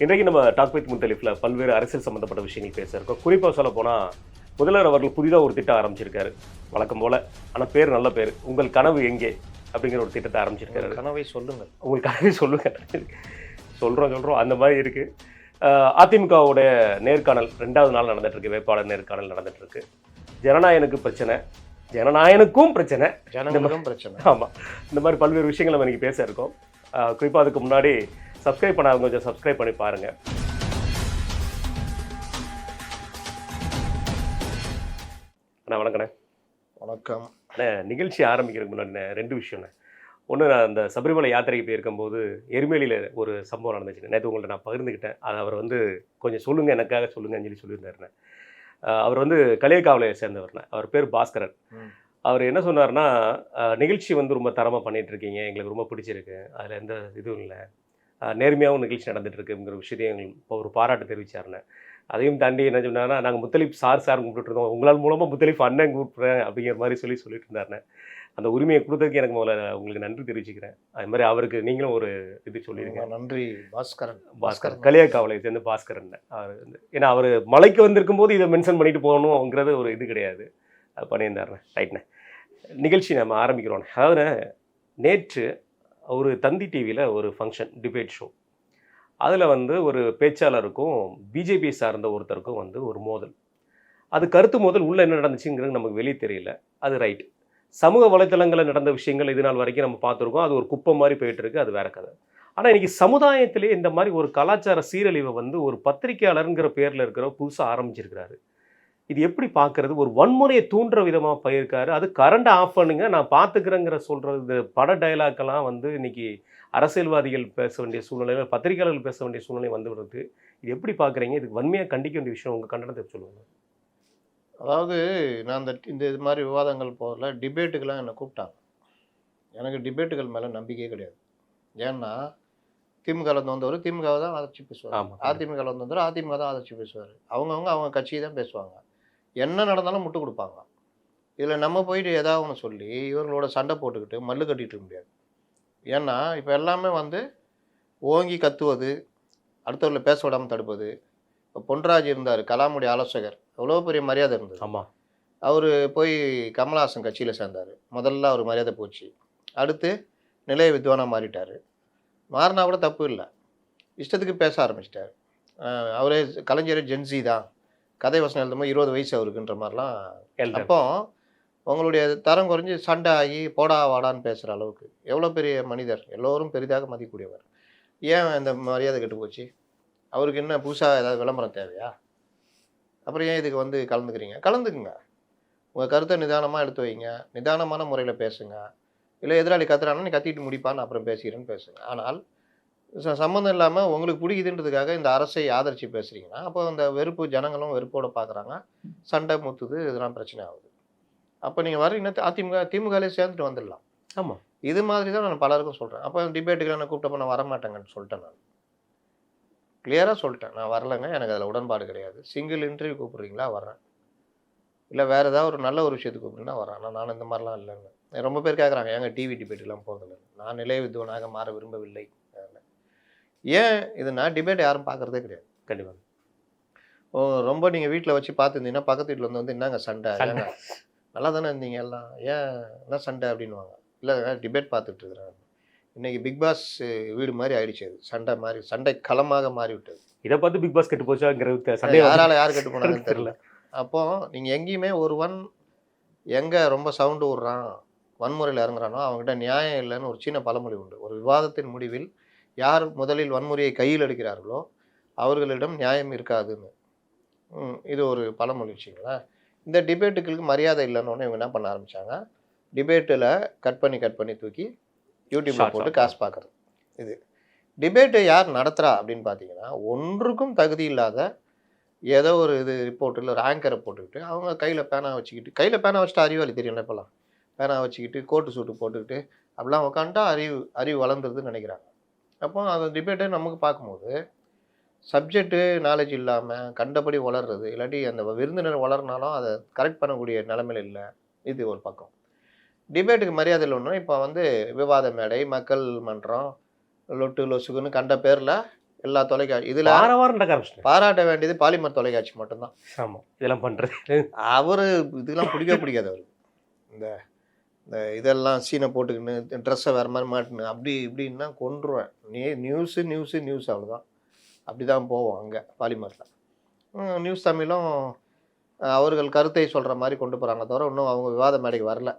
இன்றைக்கு நம்ம talk with முத்தலிஃப்ல பல்வேறு அரசியல் சம்பந்தப்பட்ட விஷயங்கள் பேச இருக்கோம். குறிப்பாக சொல்ல போனால் முதல்வர் அவர்கள் புதிதாக ஒரு திட்டம் ஆரம்பிச்சிருக்காரு வழக்கம் போல. ஆனால் பேர் நல்ல பேர், உங்கள் கனவு எங்கே அப்படிங்கிற ஒரு திட்டத்தை ஆரம்பிச்சிருக்காரு. கனவை சொல்லுங்கள், உங்கள் கனவை சொல்லுங்க. சொல்கிறோம் அந்த மாதிரி இருக்குது. அதிமுகவுடைய நேர்காணல் 2வது நாள் நடந்துட்டு இருக்கு. வேட்பாளர் நேர்காணல் நடந்துட்டு இருக்கு. ஜனநாயகனுக்கு பிரச்சனை, ஜனநாயகனுக்கும் பிரச்சனை, ஜனங்களுக்கும் பிரச்சனை. ஆமாம், இந்த மாதிரி பல்வேறு விஷயங்கள் நம்ம இன்றைக்கி பேச இருக்கோம். குறிப்பாக அதுக்கு முன்னாடி சப்ஸ்கிரைப் பண்ணாதவங்க கொஞ்சம் சப்ஸ்கிரைப் பண்ணி பாருங்கள். அண்ணா வணக்கண்ணே. வணக்கம் அண்ணே, நிகழ்ச்சி ஆரம்பிக்கிறதுக்கு முன்னாடி 2 விஷயம்ண்ணே. ஒன்று, நான் அந்த சபரிமலை யாத்திரைக்கு போயிருக்கும்போது எருமேலியில் ஒரு சம்பவம் நடந்துச்சு. நேற்று உங்கள்கிட்ட நான் பகிர்ந்துக்கிட்டேன். அதை அவர் கொஞ்சம் சொல்லுங்கள், எனக்காக சொல்லுங்கன்னு சொல்லியிருந்தாருண்ணே. அவர் களியக்காவலையை சேர்ந்தவர்ண்ணே. அவர் பேர் பாஸ்கரன். அவர் என்ன சொன்னார்னா, நிகழ்ச்சி ரொம்ப தரமாக பண்ணிகிட்டு இருக்கீங்க, எங்களுக்கு ரொம்ப பிடிச்சிருக்கு, அதில் எந்த இதுவும் இல்லை, நேர்மையாகவும் நிகழ்ச்சி நடந்துகிட்ருக்குங்கிற விஷயத்தையும் எங்களுக்கு ஒரு பாராட்டு தெரிவித்தாருண்ணே. அதையும் தாண்டி என்ன சொன்னாங்கன்னா, நாங்கள் முத்தலிப் சார் கூப்பிட்டு இருந்தோம், உங்களால் மூலமாக முத்தலிப் அண்ணன் கூப்பிட்றேன் அப்படிங்கிற மாதிரி சொல்லிட்டு இருந்தாருண்ணே. அந்த உரிமையை கொடுத்ததுக்கு எனக்கு முதல்ல உங்களுக்கு நன்றி தெரிவிச்சுக்கிறேன். அது மாதிரி அவருக்கு நீங்களும் ஒரு இது சொல்லிடுங்க. நன்றி. பாஸ்கரன் களியக்காவலை சேர்ந்து பாஸ்கரன். அவர் ஏன்னா அவர் மலைக்கு வந்திருக்கும் போது இதை மென்ஷன் பண்ணிட்டு போகணுங்கிறது ஒரு இது கிடையாது, அது பண்ணியிருந்தாருண்ணே. ரைட்ண்ணே, நிகழ்ச்சி நம்ம ஆரம்பிக்கிறோண்ணே. அதாவது நேற்று ஒரு தந்தி டிவியில் ஒரு ஃபங்க்ஷன், டிபேட் ஷோ. அதில் ஒரு பேச்சாளருக்கும் பிஜேபி சார்ந்த ஒருத்தருக்கும் ஒரு மோதல். அது கருத்து மோதல். உள்ளே என்ன நடந்துச்சுங்கிறது நமக்கு வெளியே தெரியல. அது ரைட். சமூக வலைத்தளங்களில் நடந்த விஷயங்கள் இது நாள் வரைக்கும் நம்ம பார்த்துருக்கோம். அது ஒரு குப்பை மாதிரி போயிட்டுருக்கு, அது வேற கதை. ஆனால் இன்றைக்கி சமுதாயத்திலே இந்த மாதிரி ஒரு கலாச்சார சீரழிவை ஒரு பத்திரிகையாளருங்கிற பேரில் இருக்கிற புதுசாக ஆரம்பிச்சிருக்கிறாரு. இது எப்படி பார்க்குறது? ஒரு வன்முறையை தூண்டுற விதமாக போயிருக்காரு. அது கரண்ட் ஆஃப் பண்ணுங்க, நான் பார்த்துக்கிறேங்கிற சொல்கிறது பட டைலாக்கெல்லாம் இன்றைக்கி அரசியல்வாதிகள் பேச வேண்டிய சூழ்நிலையில், பத்திரிகையாளர்கள் பேச வேண்டிய சூழ்நிலை வருது. இது எப்படி பார்க்குறீங்க? இதுக்கு வன்மையாக கண்டிக்க வேண்டிய விஷயம் உங்கள் கண்டனத்தை சொல்லுவாங்க. அதாவது நான் இந்த இது மாதிரி விவாதங்கள் போதில் டிபேட்டுக்கெல்லாம் என்னை கூப்பிட்டாங்க. எனக்கு டிபேட்டுகள் மேலே நம்பிக்கையே கிடையாது. ஏன்னா திமுகவில் வந்தவர் திமுகவை தான் ஆதரிச்சு பேசுவார், அதிமுகவில் வந்தவர் அதிமுக தான் ஆதரிச்சு பேசுவார். அவங்க கட்சியை தான் பேசுவாங்க. என்ன நடந்தாலும் முட்டு கொடுப்பாங்க. இதில் நம்ம போயிட்டு ஏதாவது ஒன்று சொல்லி இவர்களோட சண்டை போட்டுக்கிட்டு மல்லு கட்டிகிட்டு இருக்க முடியாது. ஏன்னா இப்போ எல்லாமே ஓங்கி கத்துவது, அடுத்தவர்களை பேச விடாமல் தடுப்பது. இப்போ பொன்ராஜ் இருந்தார், கலாமுடைய ஆலோசகர், எவ்வளோ பெரிய மரியாதை இருந்தது. ஆமாம், அவர் போய் கமல்ஹாசன் கட்சியில் சேர்ந்தார். முதல்ல அவர் மரியாதை போச்சு. அடுத்து நிலைய வித்வானாக மாறிட்டார். மாறினா கூட தப்பு இல்லை, இஷ்டத்துக்கு பேச ஆரம்பிச்சிட்டார். அவரே கலைஞர் ஜென்சி தான், கதை வசனம் எழுதும்போது 20 வயசு அவருக்குன்ற மாதிரிலாம். அப்போ உங்களுடைய தரம் குறைஞ்சி சண்டை ஆகி போடா வாடான்னு பேசுகிற அளவுக்கு எவ்வளோ பெரிய மனிதர், எல்லோரும் பெரிதாக மதிக்கக்கூடியவர். ஏன் இந்த மரியாதை கெட்டு போச்சு? அவருக்கு என்ன புதுசாக ஏதாவது விளம்பரம் தேவையா? அப்புறம் ஏன் இதுக்கு கலந்துக்கிறீங்க? கலந்துக்குங்க, உங்கள் கருத்தை நிதானமாக எடுத்து வைங்க, நிதானமான முறையில் பேசுங்க. இல்லை எதிராளி கத்துறானா நீ கத்திட்டு முடிப்பான்னு அப்புறம் பேசுகிறேன்னு பேசுங்க. ஆனால் சம்மந்தம் இல்லாமல் உங்களுக்கு பிடிக்குதுன்றதுக்காக இந்த அரசை ஆதரித்து பேசுகிறீங்கன்னா அப்போ அந்த வெறுப்பு, ஜனங்களும் வெறுப்போடு பார்க்குறாங்க, சண்டை முத்துது, இதெல்லாம் பிரச்சனை ஆகுது. அப்போ நீங்கள் வரீங்கன்னா திமுகலே சேர்ந்துட்டு வந்துடலாம். ஆமாம், இது மாதிரி தான் நான் பலருக்கும் சொல்கிறேன். அப்போ டிபேட்டுக்கு என்ன கூப்பிட்டப்போ நான் வரமாட்டேங்கன்னு சொல்லிட்டேன். நான் கிளியராக சொல்லிட்டேன், நான் வரலைங்க, எனக்கு அதில் உடன்பாடு கிடையாது. சிங்கிள் இன்டர்வியூ கூப்பிட்றீங்களா வர்றேன், இல்லை வேறு ஏதாவது ஒரு நல்ல ஒரு விஷயத்துக்கு கூப்பிட்றீங்கன்னா வரேன். நான் இந்த மாதிரிலாம் இல்லைன்னு ரொம்ப பேர் கேட்குறாங்க, ஏங்க டிவி டிபேட்டுக்கெலாம் போகிறதில்ல. நான் நிலைய வித்வானாக மாற விரும்பவில்லை. ஏன் இதுனா டிபேட் யாரும் பார்க்குறதே கிடையாது. கண்டிப்பாக ரொம்ப நீங்கள் வீட்டில் வச்சு பார்த்துருந்தீங்கன்னா பக்கத்து வீட்டில் என்னங்க சண்டை, ஏங்க நல்லா தானே இருந்தீங்க எல்லாம், ஏன் என்ன சண்டை அப்படின்வாங்க. இல்லை டிபேட் பார்த்துட்டு இருக்கிறேன். இன்றைக்கி பிக் பாஸ் வீடு மாதிரி ஆயிடுச்சு, அது சண்டை மாதிரி, சண்டை களமாக மாறிவிட்டது. இதை பார்த்து பிக் பாஸ் கெட்டு போச்சாங்கிறது யார் கெட்டு போனாங்கன்னு தெரியல. அப்போது நீங்கள் எங்கேயுமே ஒருவன் எங்கே ரொம்ப சவுண்டு விட்றான், வன்முறையில் இறங்குறானோ அவங்ககிட்ட நியாயம் இல்லைன்னு ஒரு சின்ன பழமொழி உண்டு. ஒரு விவாதத்தின் முடிவில் யார் முதலில் வன்முறையை கையில் எடுக்கிறார்களோ அவர்களிடம் நியாயம் இருக்காதுன்னு. இது ஒரு பழமொழி வச்சுங்களேன். இந்த டிபேட்டுகளுக்கு மரியாதை இல்லைன்னு இவங்க என்ன பண்ண ஆரம்பித்தாங்க, டிபேட்டில் கட் பண்ணி தூக்கி யூடியூப்பில் போட்டு காசு பார்க்குறது. இது டிபேட்டு யார் நடத்துகிறா அப்படின்னு பார்த்தீங்கன்னா, ஒன்றுக்கும் தகுதி இல்லாத ஏதோ ஒரு ரிப்போர்ட்டில் ஒரு ஆங்கரை போட்டுக்கிட்டு அவங்க கையில் பேனா வச்சுட்டு அறிவாளி தெரியும், இப்போலாம் பேனா வச்சுக்கிட்டு கோட்டு சூட்டு போட்டுக்கிட்டு அப்படிலாம் உட்காந்துட்டா அறிவு வளர்ந்துருதுன்னு நினைக்கிறாங்க. அப்போ அந்த டிபேட்டை நமக்கு பார்க்கும்போது சப்ஜெக்ட்டு நாலேஜ் இல்லாமல் கண்டபடி வளர்றது, இல்லாட்டி அந்த விருந்தினர் வளர்னாலும் அதை கரெக்ட் பண்ணக்கூடிய நிலைமையில் இல்லை. இது ஒரு பக்கம். டிபேட்டுக்கு மரியாதை இல்லைன்னா இப்போ விவாத மேடை, மக்கள் மன்றம், லொட்டு லொசுக்குன்னு கண்ட பேரில் எல்லா தொலைக்காட்சி இதில் வாரம் நடக்க ஆரம்பிச்சிட்டேன். பாராட்ட வேண்டியது பாலிமர் தொலைக்காட்சி மட்டும்தான். ஆமாம், இதெல்லாம் பண்ணுறது அவர் இதெல்லாம் பிடிக்காது அவருக்கு. இந்த இந்த இதெல்லாம் சீனை போட்டுக்கின்னு ட்ரெஸ்ஸை வேறு மாதிரி மாட்டுன்னு அப்படி இப்படின்னா கொன்றுவேன். நியூஸு அவ்வளோதான். அப்படி தான் போவோம் அங்கே பாலிமரில். நியூஸ் தமிழும் அவர்கள் கருத்தை சொல்கிற மாதிரி கொண்டு போகிறாங்க தவிர இன்னும் அவங்க விவாத மேடைக்கு வரல.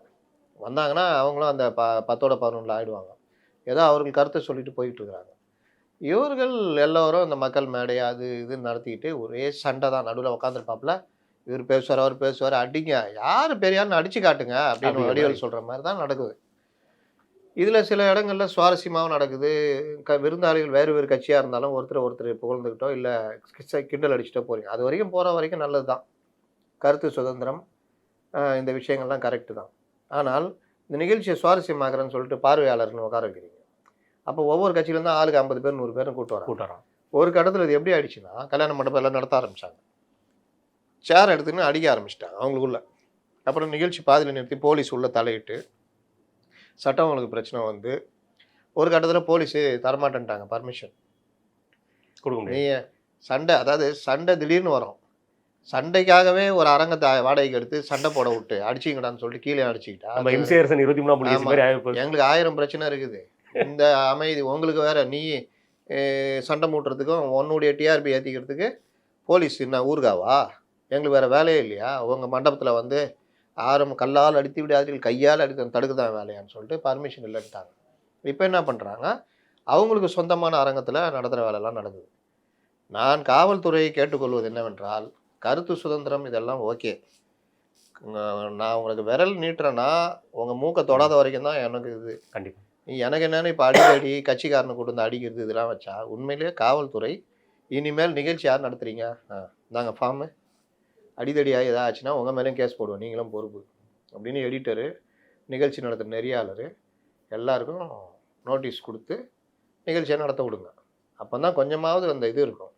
வந்தாங்கன்னா அவங்களும் அந்த 10ஓட 11 ஆகிடுவாங்க. ஏதோ அவர்கள் கருத்தை சொல்லிட்டு போயிட்டு இருக்கிறாங்க. இவர்கள் எல்லோரும் இந்த மக்கள் மேடை அது இதுன்னு நடத்திக்கிட்டு ஒரே சண்டை தான். நடுவில் உட்காந்துருப்பாப்புல, இவர் பேசுவார், அவர் பேசுவார், அடிங்க யார் பெரியார்னு அடிச்சு காட்டுங்க அப்படின்னு வடிவேல் சொல்கிற மாதிரி தான் நடக்குது. இதில் சில இடங்கள்ல சுவாரஸ்யமாகவும் நடக்குது. விருந்தாளிகள் வேறு வேறு கட்சியாக இருந்தாலும் ஒருத்தர் புகழ்ந்துக்கிட்டோ இல்லை கிண்டல் அடிச்சுட்டோ போகிறீங்க. அது வரைக்கும் போகிற வரைக்கும் நல்லது தான். கருத்து சுதந்திரம், இந்த விஷயங்கள்லாம் கரெக்டு தான். ஆனால் இந்த நிகழ்ச்சியை சுவாரஸ்யமாகறேன்னு சொல்லிட்டு பார்வையாளர்னு உட்கார வைக்கிறீங்க. அப்போ ஒவ்வொரு கட்சியிலேருந்து ஆளுக்கு 50 பேர் 100 பேரும் கூட்டுறாங்க. ஒரு கட்டத்தில் இது எப்படி ஆயிடுச்சுன்னா, கல்யாண மண்டபம் எல்லாம் நடத்த ஆரம்பிச்சாங்க. சேர் எடுத்துன்னு அடிக்க ஆரம்பிச்சிட்டாங்க அவங்களுக்குள்ள. அப்புறம் நிகழ்ச்சி பாதியில் நிறுத்தி போலீஸ் உள்ள தலையிட்டு சட்டம் ஒழுங்கு பிரச்சனை வந்து ஒரு கட்டத்தில் போலீஸு தரமாட்டேன்ட்டாங்க பர்மிஷன். கொடுக்க முடியாது. நீங்கள் சண்டை, அதாவது சண்டை திடீர்னு வரும். சண்டைக்காகவே ஒரு அரங்கத்தை வாடகைக்கு எடுத்து சண்டை போட விட்டு அடிச்சிங்கடான்னு சொல்லிட்டு கீழே அடிச்சுக்கிட்டா நம்ம எம்சிஆர் 23 போலீஸ் மாதிரி எங்களுக்கு 1000 பிரச்சனை இருக்குது. இந்த அமைதி உங்களுக்கு வேற, நீ சண்டை மூட்டுறதுக்கும் உன்னுடைய டிஆர்பி ஏற்றிக்கிறதுக்கு போலீஸ் என்ன ஊர்காவா? எங்களுக்கு வேறு வேலையே இல்லையா? உங்கள் மண்டபத்தில் வந்து கல்லால் அடித்து விடாதீர்கள், கையால் அடித்து தடுக்க தான் வேலையான்னு சொல்லிட்டு பர்மிஷன் இல்லைன்ட்டாங்க. இப்போ என்ன பண்ணுறாங்க, அவங்களுக்கு சொந்தமான அரங்கத்தில் நடத்துகிற வேலைலாம் நடக்குது. நான் காவல்துறையை கேட்டுக்கொள்வது என்னவென்றால், கருத்து சுதந்திரம் இதெல்லாம் ஓகே. நான் உங்களுக்கு விரல் நீட்டுறேன்னா உங்கள் மூக்கை தொடாத வரைக்கும் தான் எனக்கு இது. கண்டிப்பாக நீ எனக்கு என்னென்னு இப்போ அடிக்கடி கட்சிக்காரனை கொண்டு வந்து அடிக்கிறது இதெல்லாம் வச்சா உண்மையிலேயே காவல்துறை இனிமேல் நிகழ்ச்சி யார் நடத்துகிறீங்க, நாங்கள் ஃபார்மு அடிதடியாக ஏதாவது ஆச்சுன்னா உங்கள் மேலேயும் கேஸ் போடுவோம், நீங்களும் பொறுப்பு அப்படின்னு எடிட்டரு, நிகழ்ச்சி நடத்துகிற நெறியாளர் எல்லாருக்கும் நோட்டீஸ் கொடுத்து நிகழ்ச்சியை நடத்த விடுங்க. அப்போ தான் கொஞ்சமாவது அந்த இது இருக்கும்.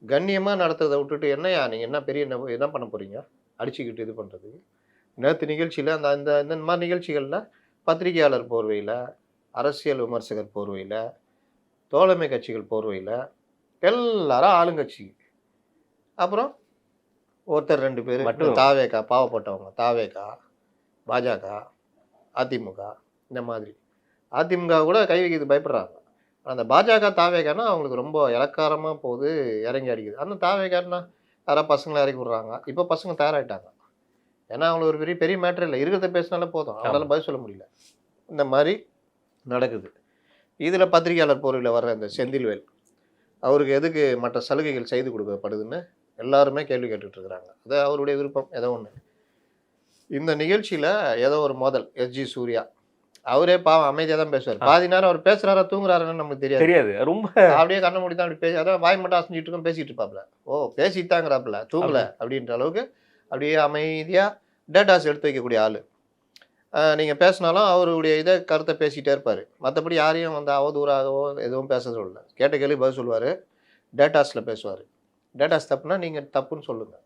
கண்ணியமாக நடத்துறதை விட்டுட்டு என்னையா நீங்கள் என்ன பெரிய என்ன பண்ண போகிறீங்க அடிச்சுக்கிட்டு இது பண்ணுறதுக்கு. நேற்று நிகழ்ச்சியில் இந்த மாதிரி நிகழ்ச்சிகளில் பத்திரிகையாளர் போர்வையில், அரசியல் விமர்சகர் போர்வையில், தோழமை கட்சிகள் போர்வையில் எல்லாரும் ஆளுங்கட்சி, அப்புறம் ஒருத்தர் 2 பேர் மட்டும் தாவேகா, பாவப்பட்டவங்க தாவேகா, பாஜக, அதிமுக, இந்த மாதிரி. அதிமுக கூட கை வைக்கிறது பயப்படுறாங்க. அந்த பாஜக தாவேகானா அவங்களுக்கு ரொம்ப இலக்காரமாக போகுது, இறங்கி அடிக்குது. ஆனால் தாவேகான்னா யாராவது பசங்களை இறக்கி விட்றாங்க. இப்போ பசங்க தயாராகிட்டாங்க. ஏன்னா அவங்களுக்கு ஒரு பெரிய மேட்ரு இல்லை, இருக்கிறத பேசினாலே போதும், அவங்களால பதில் சொல்ல முடியல. இந்த மாதிரி நடக்குது. இதில் பத்திரிகையாளர் போர்வையில் வர்ற இந்த செந்தில்வேல் அவருக்கு எதுக்கு மற்ற சலுகைகள் செய்து கொடுக்கப்படுதுன்னு எல்லாருமே கேள்வி கேட்டுட்ருக்குறாங்க. அது அவருடைய விருப்பம், ஏதோ ஒன்று. இந்த நிகழ்ச்சியில் ஏதோ ஒரு மோதல், எஸ்ஜி சூர்யா அவரே பாவம் அமைதியாக தான் பேசுவார். பாதி நேரம் அவர் பேசுகிறாரா தூங்குறாருன்னு நமக்கு தெரியாது. ரொம்ப அப்படியே கண்ண மூடி தான் அப்படி பேசி, அதான் வாய் மட்டும் அசைஞ்சிட்டு இருக்கோம், பேசிகிட்டு இருப்பாப்புல. பேசிட்டாங்கிறாப்புல, தூங்கலை அப்படின்ற அளவுக்கு அப்படியே அமைதியாக டேட்டாஸ் எடுத்து வைக்கக்கூடிய ஆள். நீங்கள் பேசினாலும் அவருடைய இதை கருத்தை பேசிகிட்டே இருப்பார். மற்றபடி யாரையும் வந்து அவதூறாகவோ எதுவும் பேச சொல்லல. கேட்ட கேள்வி பதில் சொல்லுவார், டேட்டாஸில் பேசுவார். டேட்டாஸ் தப்புனா நீங்கள் தப்புன்னு சொல்லுங்கள்.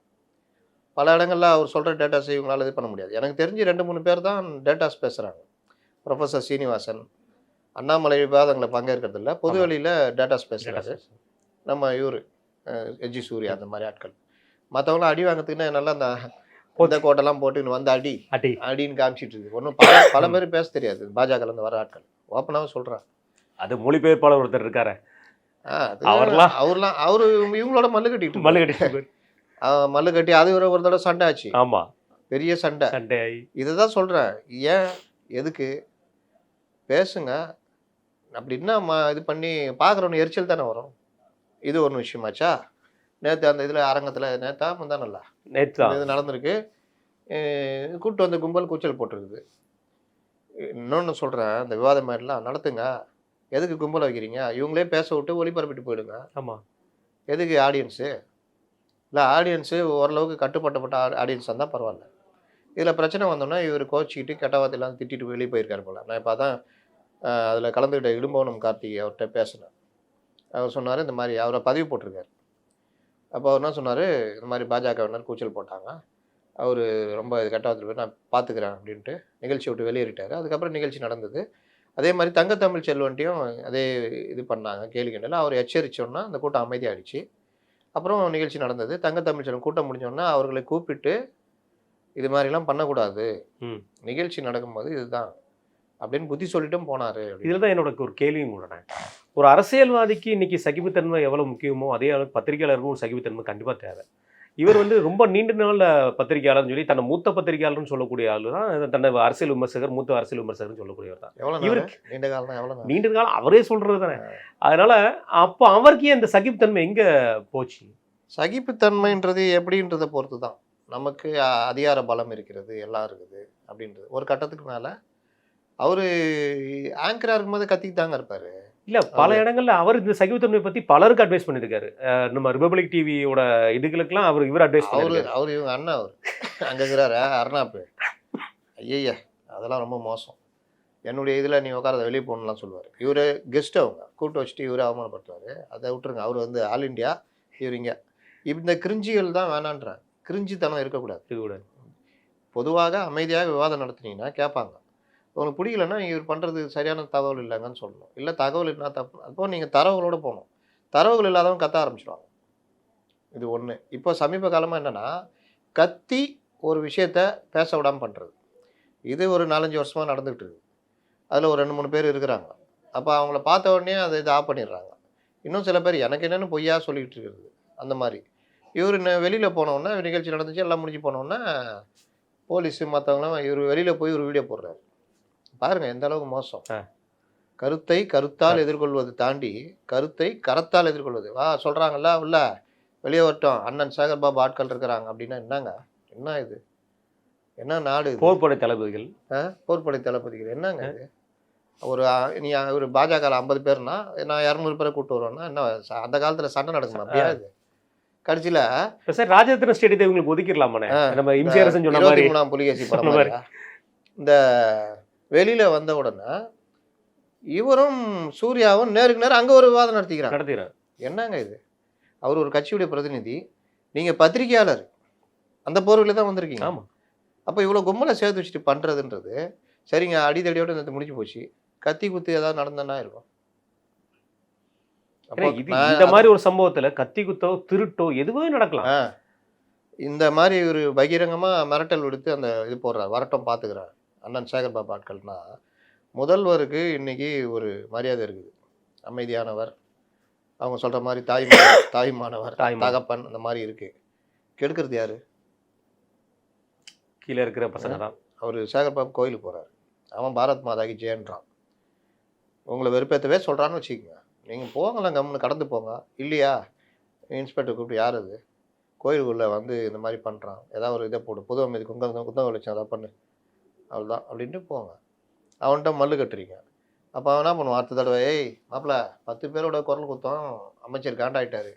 பல இடங்களில் அவர் சொல்கிற டேட்டாஸை இவங்களால் இது பண்ண முடியாது. எனக்கு தெரிஞ்சு 2-3 பேர் தான் டேட்டாஸ் பேசுகிறாங்க. ப்ரொஃபஸர் சீனிவாசன், அண்ணாமலை விவாதங்களை பங்கேற்கிறதில்ல, பொது வெளியில் டேட்டாஸ் பேசுகிறாரு. நம்ம இவர் எஸ்ஜி சூர்யா, அந்த மாதிரி ஆட்கள். மற்றவங்களாம் அடி வாங்கிறதுக்குன்னா நல்லா அந்த கோட்டெல்லாம் போட்டு வந்து அடின்னு காமிச்சிட்டு இருக்கு. ஒன்றும் பல பேர் பேச தெரியாது பாஜகலேருந்து வர ஆட்கள், ஓப்பனாகவும் சொல்கிறாங்க. அது மொழிபெயர்ப்பாளர் ஒருத்தர் இருக்காரு, அவரு இவங்களோட மல்லு கட்டி அது ஒரு தடவை சண்டை ஆச்சு. ஆமாம், பெரிய சண்டை. இதை தான் சொல்கிறேன், ஏன் எதுக்கு பேசுங்க அப்படின்னா இது பண்ணி பார்க்குறவனு எரிச்சல் தானே வரும். இது ஒன்று விஷயமாச்சா. நேற்று அந்த இதில் அரங்கத்தில் நேற்றா முந்தானல்ல இது நடந்திருக்கு. கூப்பிட்டு வந்த கும்பல் கூச்சல் போட்டிருக்குது. இன்னொன்று சொல்கிறேன், இந்த விவாத மாதிரிலாம் நடத்துங்க, எதுக்கு கும்பல் வைக்கிறீங்க? இவங்களே பேச விட்டு ஒளிபரப்பிட்டு போயிடுங்க. ஆமாம், எதுக்கு ஆடியன்ஸு? இல்லை ஆடியன்ஸு ஓரளவுக்கு கட்டுப்பட்டப்பட்ட ஆடியன்ஸ் இருந்தால் பரவாயில்ல. இதில் பிரச்சனை வந்தோன்னா இவர் கோச்சிக்கிட்டு கெட்ட வார்த்தையெல்லாம் திட்டிட்டு வெளியே போயிருக்காரு போல். நான் இப்போ தான் அதில் கலந்துக்கிட்ட இடும்போனம் கார்த்திகை அவர்கிட்ட பேசினேன். அவர் சொன்னார், இந்த மாதிரி அவரை பதிவு போட்டிருக்காரு. அப்போ அவர் என்ன சொன்னார், இந்த மாதிரி பாஜகவினர் கூச்சல் போட்டாங்க, அவர் ரொம்ப கெட்ட வார்த்தை போய் நான் பார்த்துக்கிறேன் அப்படின்ட்டு நிகழ்ச்சி விட்டு வெளியேறிட்டார். அதுக்கப்புறம் நிகழ்ச்சி நடந்தது. அதே மாதிரி தங்கத்தமிழ் செல்வன்ட்டையும் அதே இது பண்ணாங்க, கேலி கிண்டல். அவர் எச்சரிச்சோன்னா அந்த கூட்டம் அமைதியாயிடுச்சு. அப்புறம் நிகழ்ச்சி நடந்தது. தங்கத்தமிழ் செல்வன் கூட்டம் முடிஞ்சோனே அவர்களை கூப்பிட்டு, இது மாதிரிலாம் பண்ணக்கூடாது. ம். நிகழ்ச்சி நடக்கும்போது இதுதான் அப்படின்னு புத்தி சொல்லிட்டும் போனாரு அப்படின்னு. இதில் தான் என்னோட ஒரு கேள்வியும் கூட, ஒரு அரசியல்வாதிக்கு இன்னைக்கு சகிப்புத்தன்மை எவ்வளவு முக்கியமோ அதே அளவுக்கு பத்திரிகையாளருக்கும் ஒரு சகிப்புத்தன்மை கண்டிப்பா தேவை. இவர் வந்து ரொம்ப நீண்ட நாள் பத்திரிகையாளர்னு சொல்லி தன்னை மூத்த பத்திரிகையாளர்னு சொல்லக்கூடிய ஆளு தான், தன்னை அரசியல் விமர்சகர், மூத்த அரசியல் விமர்சகர்னு சொல்லக்கூடியவர் தான். எவ்வளோ நாள்? இவருக்கு நீண்ட காலம் எவ்வளோ நாள்? நீண்ட காலம் அவரே சொல்றது தானே. அதனால அப்போ அவருக்கு ஏன் இந்த சகிப்புத்தன்மை எங்க போச்சு? சகிப்புத்தன்மைன்றது எப்படின்றத பொறுத்து தான். நமக்கு அதிகார பலம் இருக்கிறது, எல்லாம் இருக்குது அப்படின்றது. ஒரு கட்டத்துக்கு மேலே அவர் ஆங்கராக இருக்கும்போது கத்திட்டு தாங்க இருப்பார். இல்ல பல இடங்கள்ல அவர் இந்த சகிப்புத்தன்மை பத்தி பலருக்கு அட்வைஸ் பண்ணியிருக்காரு. நம்ம ரிபப்ளிக் டிவியோட இதுகளுக்கெல்லாம் இவர் அட்வைஸ் பண்ணியிருக்காரு. அவர் இவங்க அண்ணா அவர் அங்கே இருக்கிறாரு அருணாப்பு. ஐயா அதெல்லாம் ரொம்ப மோசம். என்னுடைய இதில் நீ உட்காரத வெளியே போகணும்லாம் சொல்லுவார். இவர் கெஸ்ட் அவங்க கூப்பிட்டு வச்சுட்டு இவரை அவமானப்படுத்துவார். அதை விட்டுருங்க. அவர் வந்து ஆல் இண்டியா, இவர் இங்கே. இந்த கிரிஞ்சிகள் தான் வேணான்றாங்க. கிரிஞ்சித்தனம் இருக்கக்கூடாது. பொதுவாக அமைதியாக விவாதம் நடத்துனீங்கன்னா கேட்பாங்க. உங்களுக்கு பிடிக்கலன்னா இவர் பண்ணுறது சரியான தகவல் இல்லைங்கன்னு சொல்லணும். இல்லை தகவல் என்ன தப்பு, அப்போ நீங்கள் தரவுகளோடு போகணும். தரவுகள் இல்லாதவங்க கத்த ஆரம்பிச்சிடுவாங்க. இது ஒன்று. இப்போ சமீப காலமாக என்னென்னா, கத்தி ஒரு விஷயத்த பேச விடாமல் பண்ணுறது. இது ஒரு 4-5 வருஷமாக நடந்துகிட்டு இருக்குது. அதில் ஒரு 2-3 பேர் இருக்கிறாங்க. அப்போ அவங்கள பார்த்த உடனே அதை இது ஆஃப் பண்ணிடுறாங்க. இன்னும் சில பேர் எனக்கு என்னென்னு பொய்யா சொல்லிக்கிட்டு இருக்கிறது. அந்த மாதிரி இவர் வெளியில் போனோன்னா, நிகழ்ச்சி நடந்துச்சு எல்லாம் முடிஞ்சு போனோன்னா, போலீஸு மற்றவங்களாம் இவர் வெளியில் போய் ஒரு வீடியோ போடுறாரு. பாருங்கள் எந்த அளவுக்கு மோசம். கருத்தை கருத்தால் எதிர்கொள்வது தாண்டி கருத்தை கரத்தால் எதிர்கொள்வது. சொல்கிறாங்கல்ல உள்ள வெளியே வரட்டும், அண்ணன் சேகர் பாபு ஆட்கள் இருக்கிறாங்க அப்படின்னா என்னங்க, என்ன இது, என்ன நாடு? போர்ப்படை தளபதிகள். போர்ப்படை தளபதிகள் என்னங்க இது? நீ ஒரு பாஜக 50 பேர்னா நான் 200 பேரை கூப்பிட்டு வருவேன்னா என்ன? அந்த காலத்தில் சண்டை நடக்குமா? அப்படியா இது? கடைசியில் சார் ராஜரத்ன ஸ்டேடியத்தை இவங்களுக்கு ஒதுக்கிடலாமாண்ணே? நம்ம இம்சியரசன் சொன்ன மாதிரி 23ஆம் புலிகேசி படம் மாதிரி. இந்த வெளியில் வந்த உடனே இவரும் சூர்யாவும் நேருக்கு நேரம் அங்கே ஒரு விவாதம் நடத்திக்கிறாங்க. என்னங்க இது? அவர் ஒரு கட்சியுடைய பிரதிநிதி, நீங்கள் பத்திரிகையாளர், அந்த போர்வையில் தான் வந்திருக்கீங்க. ஆமாம். அப்போ இவ்வளோ கும்பலை சேர்த்து வச்சுட்டு பண்ணுறதுன்றது சரிங்க. அடிதடியோடு இந்த முடிஞ்சு போச்சு. கத்தி குத்து ஏதாவது நடந்தனா இருக்கும். இந்த மாதிரி ஒரு சம்பவத்தில் கத்தி குத்தோ திருட்டோ எதுவுமே நடக்கலாம். இந்த மாதிரி ஒரு பகிரங்கமாக மிரட்டல் விடுத்து அந்த இது போடுறார். வரட்டும் பார்த்துக்கிறார் அண்ணன் சேகர் பாபு ஆட்கள்னா, முதல்வருக்கு இன்னைக்கு ஒரு மரியாதை இருக்குது. அமைதியானவர், அவங்க சொல்கிற மாதிரி தாய்மானவர், தகப்பன், அந்த மாதிரி இருக்குது. கெடுக்கிறது யார்? கீழே இருக்கிற பசங்க தான். அவர் சேகர் பாபு கோயிலுக்கு போகிறார். அவன் பாரத் மாதாக்கு ஜெயன்றான். உங்களை வெறுப்பேற்றவே சொல்கிறான்னு வச்சுக்கோங்க. நீங்கள் போங்கலாம், கம்முன்னு கடந்து போங்க. இல்லையா இன்ஸ்பெக்டர் கூப்பிட்டு யார் அது கோயிலுக்குள்ளே வந்து இந்த மாதிரி பண்ணுறான், ஏதாவது ஒரு இதை போடு, பொது அமைதி குந்தக வலிச்சம் அதை பண்ணு, அவ்வளோதான் அப்படின்ட்டு போங்க. அவன்கிட்ட மல்லு கட்டுறீங்க. அப்போ அவன் என்ன பண்ணுவான்? அடுத்த தடவை மாப்பிள்ள 10 பேரோட குரல் கொடுத்தோம், அமைச்சர் காண்டாயிட்டாரு,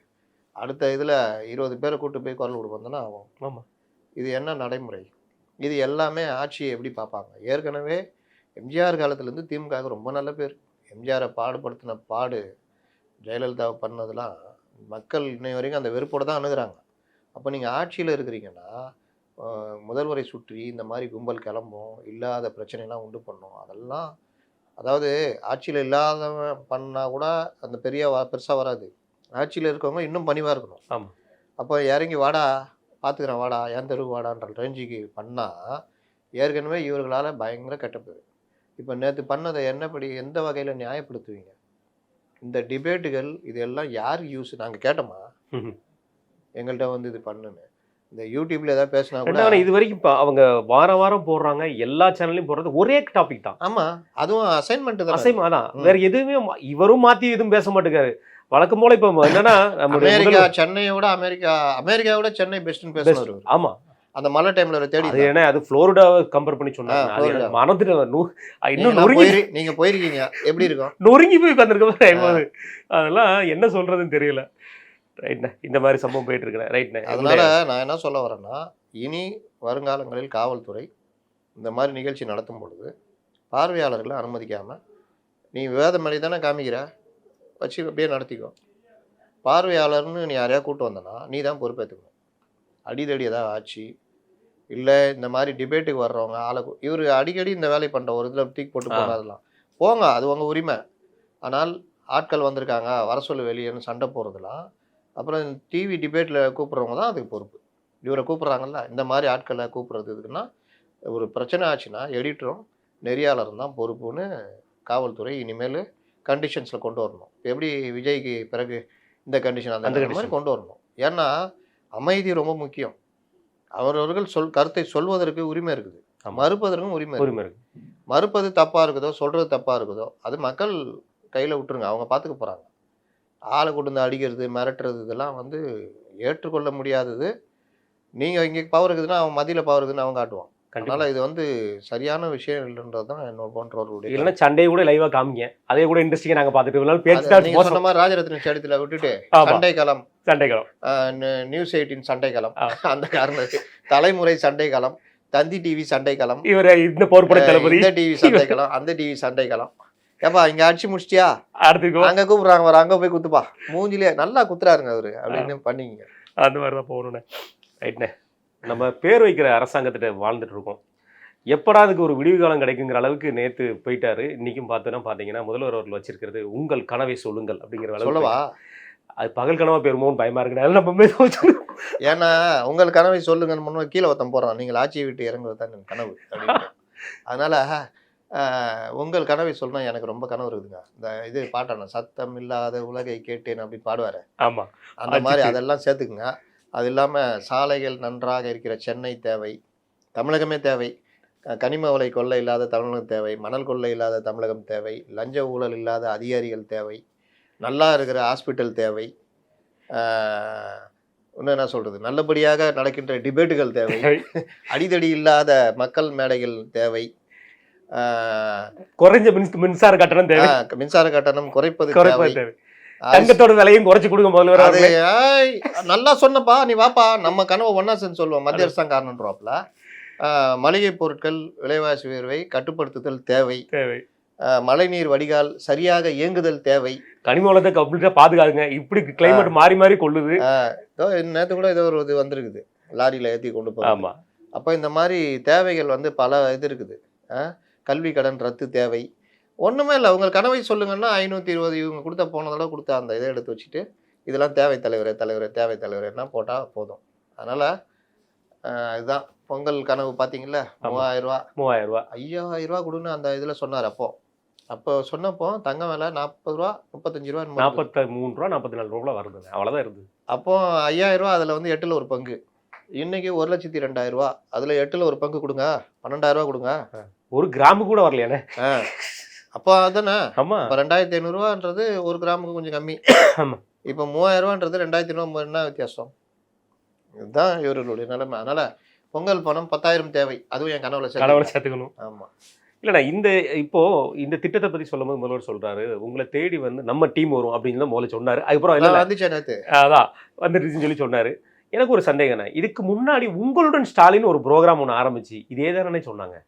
அடுத்த இதில் 20 பேரை கூப்பிட்டு போய் குரல் கொடுப்போம்னா ஆகும். ஆமாம். இது என்ன நடைமுறை? இது எல்லாமே ஆட்சியை எப்படி பார்ப்பாங்க? ஏற்கனவே எம்ஜிஆர் காலத்துலேருந்து திமுக ரொம்ப நல்ல பேர். எம்ஜிஆரை பாடுபடுத்தின பாடு, ஜெயலலிதாவை பண்ணதெல்லாம் மக்கள் இன்னை வரைக்கும் அந்த வெறுப்போடு தான் அணுகிறாங்க. அப்போ நீங்கள் ஆட்சியில் இருக்கிறீங்கன்னா முதல்வரை சுற்றி இந்த மாதிரி கும்பல் கிளம்பும், இல்லாத பிரச்சனைலாம் உண்டு பண்ணும். அதெல்லாம் அதாவது ஆட்சியில் இல்லாதவன் பண்ணால் கூட அந்த பெருசாக வராது. ஆட்சியில் இருக்கவங்க இன்னும் பணிவாக இருக்கணும். ஆமாம். அப்போ இறங்கி வாடா பார்த்துக்கிறேன், வாடா என் தெருவு வாடான்ற ரேஞ்சுக்கு பண்ணால் ஏற்கனவே இவர்களால் பயங்கர கெட்டப்போகுது. இப்போ நேற்று பண்ணதை என்னப்படி எந்த வகையில் நியாயப்படுத்துவீங்க? இந்த டிபேட்டுகள் இதெல்லாம் யார் யூஸ்? நாங்கள் கேட்டோமா எங்கள்கிட்ட வந்து இது பண்ணுன்னு? இந்த யூடியூப்ல ஏதாவது பேசினா கூட இது வரைக்கும் இப்போ அவங்க வாரம் போடுறாங்க, எல்லா சேனல்லையும் போடுறது ஒரே டாபிக் தான். ஆமாம், அதுவும் அசைன்மெண்ட் தான். அதான் வேற எதுவுமே இவரும் மாற்றி எதுவும் பேச மாட்டேங்காரு. வழக்கம் போல இப்போ என்னன்னா அமெரிக்கா சென்னையோட அமெரிக்காவோட சென்னை பெஸ்ட்னு பேசுறாரு. ஆமா, அந்த மழை டைம்ல தேடி ஏன்னா அது புளோரிடாவை கம்பேர் பண்ணி சொன்னாங்க. மனத்துல இன்னும் நீங்க போயிருக்கீங்க, எப்படி இருக்கும்? நொறுங்கி போய் உட்காந்துருக்க. அதெல்லாம் என்ன சொல்றதுன்னு தெரியல. ரைட்ண்ணே, இந்த மாதிரி சம்பவம் போயிட்டு இருக்கிறேன். ரைட்ண்ணே, அதனால நான் என்ன சொல்ல வரேன்னா, இனி வருங்காலங்களில் காவல்துறை இந்த மாதிரி நிகழ்ச்சி நடத்தும் பொழுது பார்வையாளர்களை அனுமதிக்காம, நீ விவாதம் மாதிரி தானே காமிக்கிற, வச்சு அப்படியே நடத்திக்கோ. பார்வையாளர்னு நீ யாரையா கூப்பிட்டு வந்தனா நீ தான் பொறுப்பேற்றுக்கணும். அடிதடி ஏதாவது ஆச்சு, இல்லை இந்த மாதிரி டிபேட்டுக்கு வர்றவங்க இவர் அடிக்கடி இந்த வேலையை பண்ணுற ஒரு இதில் தூக்கி போட்டு போகாதலாம். போங்க, அது உங்கள் உரிமை. ஆனால் ஆட்கள் வந்திருக்காங்க, வர சொல்லு வெளியேன்னு சண்டை போடுறதுலாம், அப்புறம் டிவி டிபேட்டில் கூப்பிட்றவங்க தான் அதுக்கு பொறுப்பு. இவரை கூப்பிட்றாங்கல்ல, இந்த மாதிரி ஆட்களை கூப்பிட்றது எதுக்குன்னா, ஒரு பிரச்சனை ஆச்சுன்னா எடிட்டரும் நெறியாளரும் தான் பொறுப்புன்னு காவல்துறை இனிமேல் கண்டிஷன்ஸில் கொண்டு வரணும். எப்படி விஜய்க்கு பிறகு இந்த கண்டிஷன் அந்த மாதிரி கண்டிஷன் கொண்டு வரணும். ஏன்னா அமைதி ரொம்ப முக்கியம். அவரவர்கள் கருத்தை சொல்வதற்கு உரிமை இருக்குது, மறுப்பதற்கும் உரிமை உரிமை இருக்குது. இருக்கு. மறுப்பது தப்பாக இருக்குதோ, சொல்கிறது தப்பாக இருக்குதோ, அது மக்கள் கையில் விட்டுருங்க, அவங்க பார்த்துக்க போகிறாங்க. ஆளை கொண்டு வந்து அடிக்கிறது, மிரட்டுறது இதெல்லாம் வந்து ஏற்றுக்கொள்ள முடியாதது. நீங்கள் இங்கே பவர் இருக்குதுன்னா அவன் மதியில் பவர் இருக்குதுன்னு அவன் காட்டுவான். அதனால இது வந்து சரியான விஷயம் இல்லைன்றது தான் என்னோட போன்றவர்களுடைய. இல்லைன்னா சண்டையை கூட லைவா காமிங்க, அதே கூட இன்ட்ரெஸ்டிங்கா நாங்க பார்த்துட்டு நீங்க சொன்ன மாதிரி ராஜரத்ன சேடத்துல விட்டுட்டு சண்டைக்களம், நியூஸ் 18 சண்டைக்களம், அந்த காரணத்துக்கு தலைமுறை சண்டைக்களம், தந்தி டிவி சண்டைக்களம், இவர இந்த போர்படை தளபதி இந்த டிவி சண்டைக்களம், அந்த டிவி சண்டைக்களம். ஏப்பா இங்க அடிச்சு முடிச்சிட்டியா, அடுத்து அங்க கூப்பிடுறாங்க வர, அங்க போய் குத்துப்பா, மூஞ்சிலே நல்லா குத்துறாருங்க அவரு அப்படின்னு பண்ணிங்க. அந்த மாதிரிதான் போகணுண்ணே. ரைட்ண்ணே. நம்ம பேர் வைக்கிற அரசாங்கத்திட்ட வாழ்ந்துட்டு இருக்கோம். எப்படா அதுக்கு ஒரு விடிவு காலம் கிடைக்குங்கிற அளவுக்கு நேற்று போயிட்டாரு. இன்னைக்கும் பார்த்தீங்கன்னா முதல்வர் அவர்கள் வச்சிருக்கிறது உங்கள் கனவை சொல்லுங்கள் அப்படிங்கிற அளவு. சொல்லவா? அது பகல் கனவா பெருமோன்னு பயமா இருக்கு. அதனால நம்ம ஏன்னா உங்கள் கனவை சொல்லுங்கன்னு முன்னாடி கீழே ஒருத்தன் போறான், நீங்கள் ஆட்சியை விட்டு இறங்குவது தான் கனவு அப்படின்னு. அதனால உங்கள் கனவை சொல்லணும். எனக்கு ரொம்ப கனவு இருக்குதுங்க. இந்த இது பாட்டான சத்தம் இல்லாத உலகை கேட்டேன் அப்படி பாடுவாரு. ஆமா, அந்த மாதிரி அதெல்லாம் சேர்த்துக்குங்க. அது இல்லாமல் சாலைகள் நன்றாக இருக்கிற சென்னை தேவை, தமிழகமே தேவை. கனிம வளை கொள்ளை இல்லாத தமிழகம் தேவை, மணல் கொள்ளை இல்லாத தமிழகம் தேவை, லஞ்ச ஊழல் இல்லாத அதிகாரிகள் தேவை, நல்லா இருக்கிற ஹாஸ்பிட்டல் தேவை, இன்னும் என்ன சொல்கிறது, நல்லபடியாக நடக்கின்ற டிபேட்டுகள் தேவை, அடிதடி இல்லாத மக்கள் மேடைகள் தேவை, குறைஞ்ச மின்சார கட்டணம் தேவை, மின்சார கட்டணம் குறைப்பது தேவை, தங்கத்தோட விலையும் குறைச்சு கொடுங்க முதல்வர். அது நல்லா சொன்னப்பா, நீ வாப்பா நம்ம கனவை ஒன்னா செஞ்சு சொல்லுவோம். மத்திய அரசாங்க காரணம்ன்றப்பல மளிகை பொருட்கள் விலைவாசி உயர்வை கட்டுப்படுத்துதல் தேவை, மழைநீர் வடிகால் சரியாக இயங்குதல் தேவை, கனிம வளத்தை கம்ப்ளீட்டா பாதுகாதுங்க. இப்படி கிளைமேட் மாறி மாறி கொள்ளுது. நேற்று கூட ஏதோ ஒரு இது வந்திருக்குது, லாரியில ஏற்றி கொண்டு போய். ஆமா, அப்போ இந்த மாதிரி தேவைகள் வந்து பல இது இருக்குது. கல்வி கடன் ரத்து தேவை. ஒன்றுமே இல்லை, உங்கள் கனவை சொல்லுங்கன்னா 520 இவங்க கொடுத்த போன தடவை கொடுத்த அந்த இதை எடுத்து வச்சுட்டு இதெல்லாம் தேவை தலைவரே தேவை தலைவரேன்னா போட்டால் போதும். அதனால் இதுதான் பொங்கல் கனவு. பார்த்தீங்களா, 3000 ரூபா 5000 ரூபா கொடுன்னு அந்த இதில் சொன்னார். அப்போ சொன்னப்போ தங்கம் விலை 40 ரூபா 35 ரூபா 43 ரூபா 44 ரூபா வருது, அவ்வளோதான் இருந்தது. அப்போ 5000 ரூபா அதில் வந்து 8ல் ஒரு பங்கு. இன்னைக்கு 1,02,000 ரூபா, அதில் 8ல் ஒரு பங்கு கொடுங்க, 12,000 ரூபா கொடுங்க. ஒரு கிராமு கூட வரலையானே. அப்போ அதுதானே. ஆமா, இப்போ 2,500 ரூபான்றது ஒரு கிராமுக்கு கொஞ்சம் கம்மி. ஆமா, இப்போ 3000 ரூபான்றது 2,500 என்ன வித்தியாசம்? இதுதான் இவர்களுடைய நிலைமை. அதனால பொங்கல் பணம் 10,000 தேவை, அதுவும் என் கனவுல சேர்த்துக்கணும். ஆமா, இல்லைண்ணா, இப்போ இந்த திட்டத்தை பத்தி சொல்லும் போது முதல்வர் சொல்றாரு, உங்களை தேடி வந்து நம்ம டீம் வரும் அப்படின்னு தான் முதல்ல சொன்னாரு. அதுக்கப்புறம் எல்லாம் வந்துச்சு, நேற்று அதான் வந்துருச்சுன்னு சொல்லி சொன்னாரு. எனக்கு ஒரு சந்தேகம்ண்ணா, இதுக்கு முன்னாடி உங்களுடன் ஸ்டாலின் ஒரு ப்ரோக்ராம் ஒன்று ஆரம்பிச்சு இதே தானே சொன்னாங்க,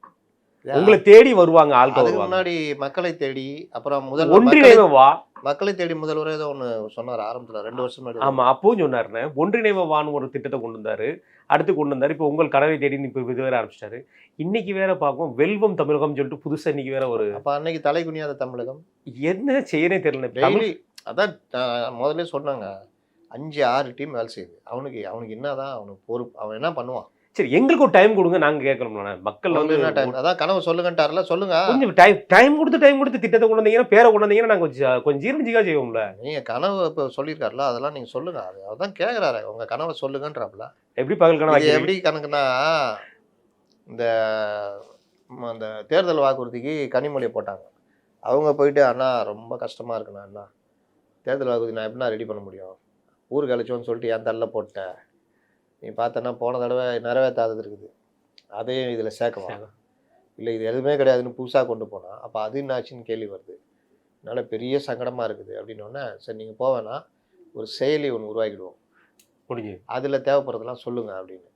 உங்களை தேடி வருவாங்க ஆட்கள். அதுக்கு முன்னாடி மக்களை தேடி, அப்புறம் ஒன்றிணைவா மக்களை தேடி முதல்வர் ஏதோ ஒன்று சொன்னார் ஆரம்பத்தில் 2 வருஷம் முன்னாடி. ஆமா, அப்பவும் சொன்னாருண்ணே, ஒன்றிணைவான்னு ஒரு திட்டத்தை கொண்டு வந்தாரு, அடுத்து கொண்டு வந்தாரு. இப்போ உங்கள் கனவை தேடி இப்போ இது வேற ஆரம்பிச்சிட்டாரு. இன்னைக்கு வேற பார்க்கும் வெல்வம் தமிழகம் சொல்லிட்டு புதுசா இன்னைக்கு வேற ஒரு. அப்போ அன்னைக்கு தலை குனியாத தமிழகம் என்ன செய்யனே தெரியல. டெய்லி அதான் முதல்ல சொன்னாங்க, 5-6 டீம் வேலை செய்யுது. அவனுக்கு என்னதான் அவனுக்கு பொறுப்பு, அவன் என்ன பண்ணுவான்? சரி, எங்களுக்கு ஒரு டைம் கொடுங்க, நாங்க கேட்கணும்ல. மக்கள் வந்து அதான் கனவு சொல்லுங்கன்றாருல, சொல்லுங்க. கொஞ்சம் டைம் கொடுத்து திட்டத்தை கொண்டு வந்தீங்கன்னா, பேரை கொண்டு வந்தீங்கன்னா நாங்க கொஞ்சம் ஜீரணிச்சிக்கா செய்வோம்ல. நீங்க கனவு இப்போ சொல்லியிருக்காருல, அதெல்லாம் நீங்க சொல்லுங்க. அதான் கேட்குறாரு, உங்க கனவை சொல்லுங்கன்றாப்புல. எப்படி பகல் கனவு? எப்படி கணக்குன்னா, இந்த அந்த தேர்தல் வாக்குறுதிக்கு கனிமொழியை போட்டாங்க. அவங்க போயிட்டு, அண்ணா ரொம்ப கஷ்டமா இருக்குண்ணா, அண்ணா தேர்தல் வாக்குறுதி நான் எப்படின்னா ரெடி பண்ண முடியும், ஊருக்கு அழைச்சோன்னு சொல்லிட்டு என் தள்ள போட்டேன், நீ பார்த்தனா போன தடவை நிறைவேற்றாதது இருக்குது, அதையும் இதில் சேர்க்கவா? இல்லை இது எதுவுமே கிடையாதுன்னு புதுசாக கொண்டு போனால் அப்போ அது என்னாச்சுன்னு கேள்வி வருது. அதனால் பெரிய சங்கடமாக இருக்குது அப்படின்னோடனே, சரி நீங்கள் போவேன்னா ஒரு செயலி ஒன்று உருவாக்கிடுவோம், முடிஞ்சு அதில் தேவைப்படுறதெல்லாம் சொல்லுங்கள் அப்படின்னு.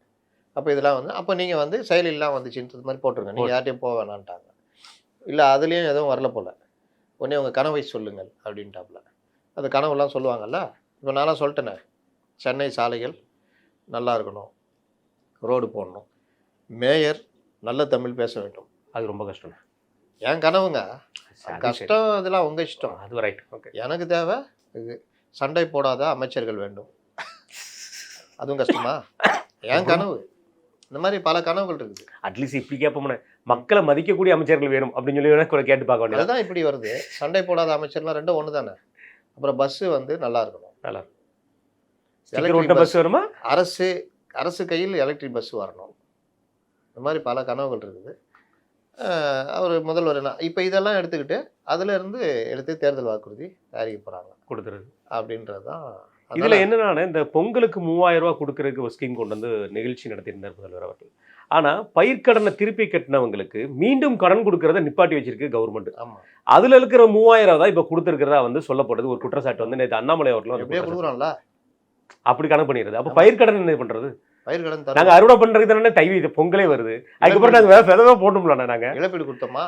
அப்போ இதெல்லாம் வந்து அப்போ நீங்கள் வந்து செயலிலாம் வந்துச்சுன்றது மாதிரி போட்டுருங்க, நீங்கள் யார்ட்டையும் போவேணான்ட்டாங்க. இல்லை அதுலேயும் எதுவும் வரல போல். உடனே உங்கள் கனவை சொல்லுங்கள் அப்படின்ட்டாப்புல. அந்த கனவுலாம் சொல்லுவாங்கல்ல. இப்போ நான்லாம் சொல்லிட்டேனே, சென்னை சாலைகள் நல்லா இருக்கணும், ரோடு போடணும், மேயர் நல்ல தமிழ் பேச வேண்டும். அது ரொம்ப கஷ்டம். என் கனவுங்க. அது சரி. கஷ்டம் இதெல்லாம் உங்க இஷ்டம். அது ரைட். ஓகே. எனக்கு தேவை இது. சண்டை போடாத அமைச்சர்கள் வேண்டும். அதுவும் கஷ்டமா? என் கனவு. இந்த மாதிரி பல கனவுகள் இருக்குது. அட்லீஸ்ட் இப்படி கேட்போம்னே, மக்களை மதிக்கக்கூடிய அமைச்சர்கள் வேணும் அப்படின்னு சொல்லி வேணா கூட கேட்டு பார்க்க வேண்டியது. அதுதான் இப்படி வருது. சண்டை போடாத அமைச்சர்லாம் ரெண்டும் ஒன்று தானே. அப்புறம் பஸ்ஸு வந்து நல்லா இருக்கணும். நல்லா எலக்ட்ரிக் ஸ்டிக்கர் பஸ் வருமா? அரசு கையில் எலக்ட்ரிக் பஸ் வரணும். இந்த மாதிரி பல கனவுகள் இருக்குது. அவர் முதல்வர் என்ன இப்போ இதெல்லாம் எடுத்துக்கிட்டு அதிலிருந்து எடுத்து தேர்தல் வாக்குறுதி தயாரிக்க போகிறாங்க கொடுத்துருது அப்படின்றது தான். இதுல என்னன்னா, இந்த பொங்கலுக்கு 3000 ரூபாய் கொடுக்கறதுக்கு ஒரு ஸ்கீம் கொண்டு வந்து நிகழ்ச்சி நடத்தியிருந்தார் முதல்வர் அவர்கள். ஆனா பயிர்க்கடனை திருப்பி கட்டினவங்களுக்கு மீண்டும் கடன் கொடுக்கறத நிப்பாட்டி வச்சிருக்கு கவர்மெண்ட். ஆமாம், அதுல இருக்கிற 3000 தான் இப்ப கொடுத்துருக்கிறதா வந்து சொல்லப்படுது. ஒரு குற்றச்சாட்டு வந்து நேற்று அண்ணாமலை அவர்களும் எப்படியே கொடுக்குறோம்ல. அப்படி கணக்கு பண்ணிடுறது. அப்ப பயிர்க்கடன் என்ன பண்றது? பயிர்க்கடன் நாங்க தர அறுவடை பண்றதுக்கு தானே டைவி பொங்கலே வருது. அதுக்கப்புறம் நாங்க வேற விதவா போட்டோம்ல. நாங்க இழப்பீடு கொடுத்தோமா?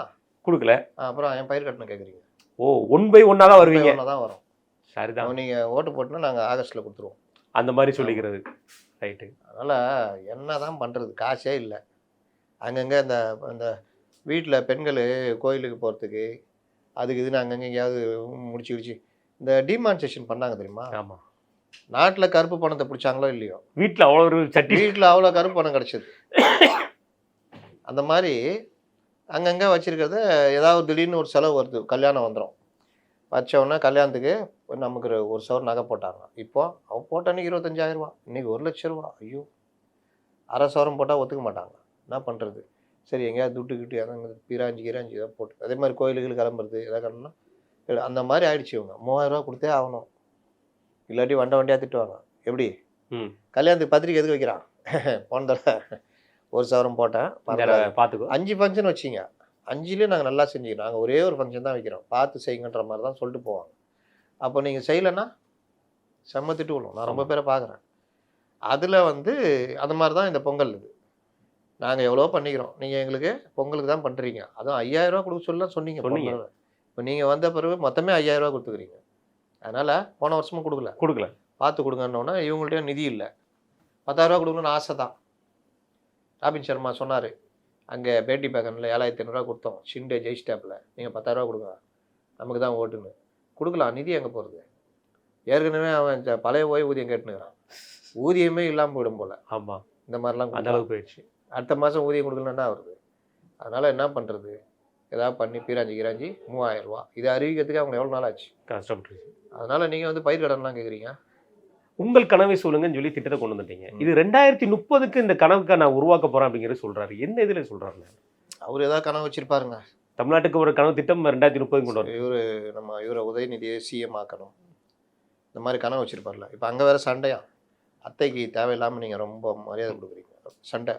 கொடுக்கல. அப்புறம் என் பயிர்க்கடனை கேட்குறீங்க. ஓ 1 by 1 தான் வருவீங்க. தான் வரும். சரிதான். நீங்கள் ஓட்டு போட்டுனா நாங்கள் ஆகஸ்ட்டில் கொடுத்துருவோம் அந்த மாதிரி சொல்லிக்கிறது. ரைட்டு. அதனால் என்ன தான் பண்ணுறது? காசே இல்லை. அங்கங்கே இந்த இந்த வீட்டில் பெண்கள் கோயிலுக்கு போகிறதுக்கு அதுக்கு இதுன்னு அங்கங்கே எங்கேயாவது முடிச்சு இந்த டிமானிசேஷன் பண்ணாங்க தெரியுமா? ஆமா. நாட்டில் கருப்பு பணத்தை பிடிச்சாங்களோ இல்லையோ, வீட்டுல அவ்வளோ ஒரு சட்டி. வீட்டில் அவ்வளோ கருப்பு பணம் கிடச்சிது. அந்த மாதிரி அங்கங்கே வச்சுருக்கிறத ஏதாவது திடீர்னு ஒரு செலவு வருது. கல்யாணம் வந்துடும். வச்சோடனே கல்யாணத்துக்கு நமக்கு ஒரு சவரன் நகை போட்டாங்க. இப்போ அவன் போட்ட அன்றைக்கி 25,000 ரூபா, இன்றைக்கி 1,00,000 ரூபா. ஐயோ, அரை சவரம் போட்டால் ஒத்துக்க மாட்டாங்க. என்ன பண்ணுறது? சரி, எங்கேயாவது துட்டு எதாவது பிராஞ்சி ஏதாவது போட்டு அதே மாதிரி கோயிலுக்கு கிளம்புறது எதாவது கிளம்புனா அந்த மாதிரி ஆயிடுச்சு. இவங்க 3000 ரூபா கொடுத்தே ஆகணும், இல்லாட்டி வண்டியாக திட்டுவாங்க. எப்படி கல்யாணத்துக்கு பத்திரிக்கை எதுக்கு வைக்கிறான்? போன தடவை ஒரு சவரம் போட்டேன் பார்த்துக்கோ. 5 ஃபங்க்ஷன் வச்சிங்க. 5லேயும் நாங்கள் நல்லா செஞ்சுக்கிறோம். நாங்கள் ஒரே ஒரு ஃபங்க்ஷன் தான் வைக்கிறோம், பார்த்து செய்யுங்கன்ற மாதிரி தான் சொல்லிட்டு போவாங்க. அப்போ நீங்கள் செய்யலைன்னா செம்ம திட்டு விழும். நான் ரொம்ப பேரை பார்க்குறேன். அதில் வந்து அது மாதிரி தான் இந்த பொங்கல். இது நாங்கள் எவ்வளோ பண்ணிக்கிறோம், நீங்கள் எங்களுக்கு பொங்கலுக்கு தான் பண்ணுறீங்க. அதுவும் 5,000 ரூபா கொடுக்க சொல்லலாம் சொன்னீங்க. இப்போ நீங்கள் வந்த பிறகு மொத்தமே 5,000 ரூபா கொடுத்துக்கிறீங்க. அதனால் போன வருஷமும் கொடுக்கல. பார்த்து கொடுங்கன்னொன்னே இவங்கள்ட்டையும் நிதி இல்லை. 10,000 ரூபா கொடுக்கணும்னு ஆசை தான். ராபின் சர்மா சொன்னார், அங்கே பேட்டி பேக்கனில் 7,500 ரூபா கொடுத்தோம், ஷிண்டே ஜெயிஸ்டாப்பில், நீங்கள் 10,000 ரூபா கொடுங்க, நமக்கு தான் ஓட்டுன்னு. கொடுக்கலாம், நிதி எங்கே போகிறது? ஏற்கனவே அவன் பழைய ஓய்வூதியம் கேட்டுனுக்கிறான். ஊதியமே இல்லாமல் போயிடும் போல். ஆமாம், இந்த மாதிரிலாம் அந்த அளவுக்கு போயிடுச்சு. அடுத்த மாதம் ஊதியம் கொடுக்கலன்னா வருது. அதனால் என்ன பண்ணுறது? ஏதாவது பண்ணி பிராஞ்சி 3000 ரூபா இதை அறிவிக்கிறதுக்கு அவங்க எவ்வளோ நாள் ஆச்சு? கஷ்டப்பட்டுருச்சு. அதனால் நீங்கள் வந்து பயிர்க்கடன்லாம் கேட்குறீங்க. உங்கள் கனவை சொல்லுங்கன்னு சொல்லி திட்டத்தை கொண்டு வந்துட்டீங்க. இது 2030க்கு இந்த கனவுக்கு நான் உருவாக்க போறேன் அப்படிங்கிறது சொல்றாரு. என்ன இதுல சொல்றாரு? அவர் ஏதாவது கனவு வச்சிருப்பாருங்க. தமிழ்நாட்டுக்கு ஒரு கனவு திட்டம் 2030 கொண்டு வரும். இவரை உதயநிதியை சிஎம் ஆக்கணும், இந்த மாதிரி கனவு வச்சிருப்பார்ல. இப்போ அங்கே வேற சண்டையா? அத்தைக்கு தேவையில்லாமல் நீங்கள் ரொம்ப மரியாதை கொடுக்குறீங்க. சண்டை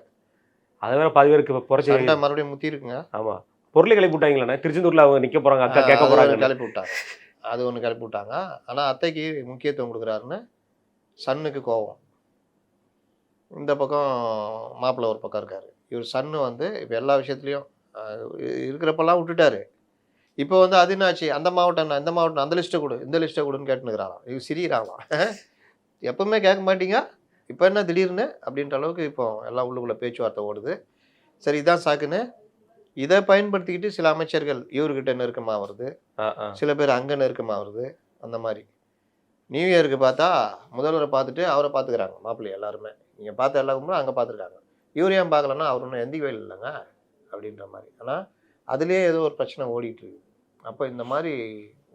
அதை வேற பாதி பேருக்கு புரட்சி சண்டை மறுபடியும் முத்தி இருக்குங்க. ஆமா, பொருளை கிளப்பி விட்டாங்களே. திருச்செந்தூர்ல அவங்க நிக்க போறாங்க, அக்கா கேட்க போறாங்க, கிளப்பி விட்டாங்க. அது ஒன்று கிளப்பி விட்டாங்க. ஆனால் அத்தைக்கு முக்கியத்துவம் கொடுக்குறாருன்னு சன்னுக்கு கோவம். இந்த பக்கம் மாப்பிள்ளை ஒரு பக்கம் இருக்கார். இவர் சன்னு வந்து இப்போ எல்லா விஷயத்துலையும் இருக்கிறப்பெல்லாம் விட்டுட்டாரு. இப்போ வந்து அது என்னாச்சு? அந்த மாவட்டம் இந்த மாவட்டம் அந்த லிஸ்ட்டை கொடு, இந்த லிஸ்ட்டை கொடுன்னு கேட்டுனுக்கிறாராம். இவர் சிரிக்கிறாங்களாம். எப்பவுமே கேட்க மாட்டீங்க, இப்போ என்ன திடீர்னு அப்படின்ற அளவுக்கு இப்போ எல்லாம் உள்ளுக்குள்ளே பேச்சுவார்த்தை ஓடுது. சரி, இதான் சாக்குன்னு இதை பயன்படுத்திக்கிட்டு சில அமைச்சர்கள் இவர்கிட்ட நெருக்கமாக வருது, சில பேர் அங்கே நெருக்கமாக வருது. அந்த மாதிரி நியூ இயருக்கு பார்த்தா முதல்வரை பார்த்துட்டு அவரை பார்த்துக்கிறாங்க மாப்பிள்ளை எல்லாருமே. நீங்கள் பார்த்த எல்லா கும்பலும் அங்கே பார்த்துருக்காங்க. இவர் ஏன் பார்க்கலன்னா அவர் ஒன்றும் எந்த வேலை இல்லைங்க அப்படின்ற மாதிரி. ஆனால் அதுலேயே ஏதோ ஒரு பிரச்சனை ஓடிட்டு இருக்கு. அப்போ இந்த மாதிரி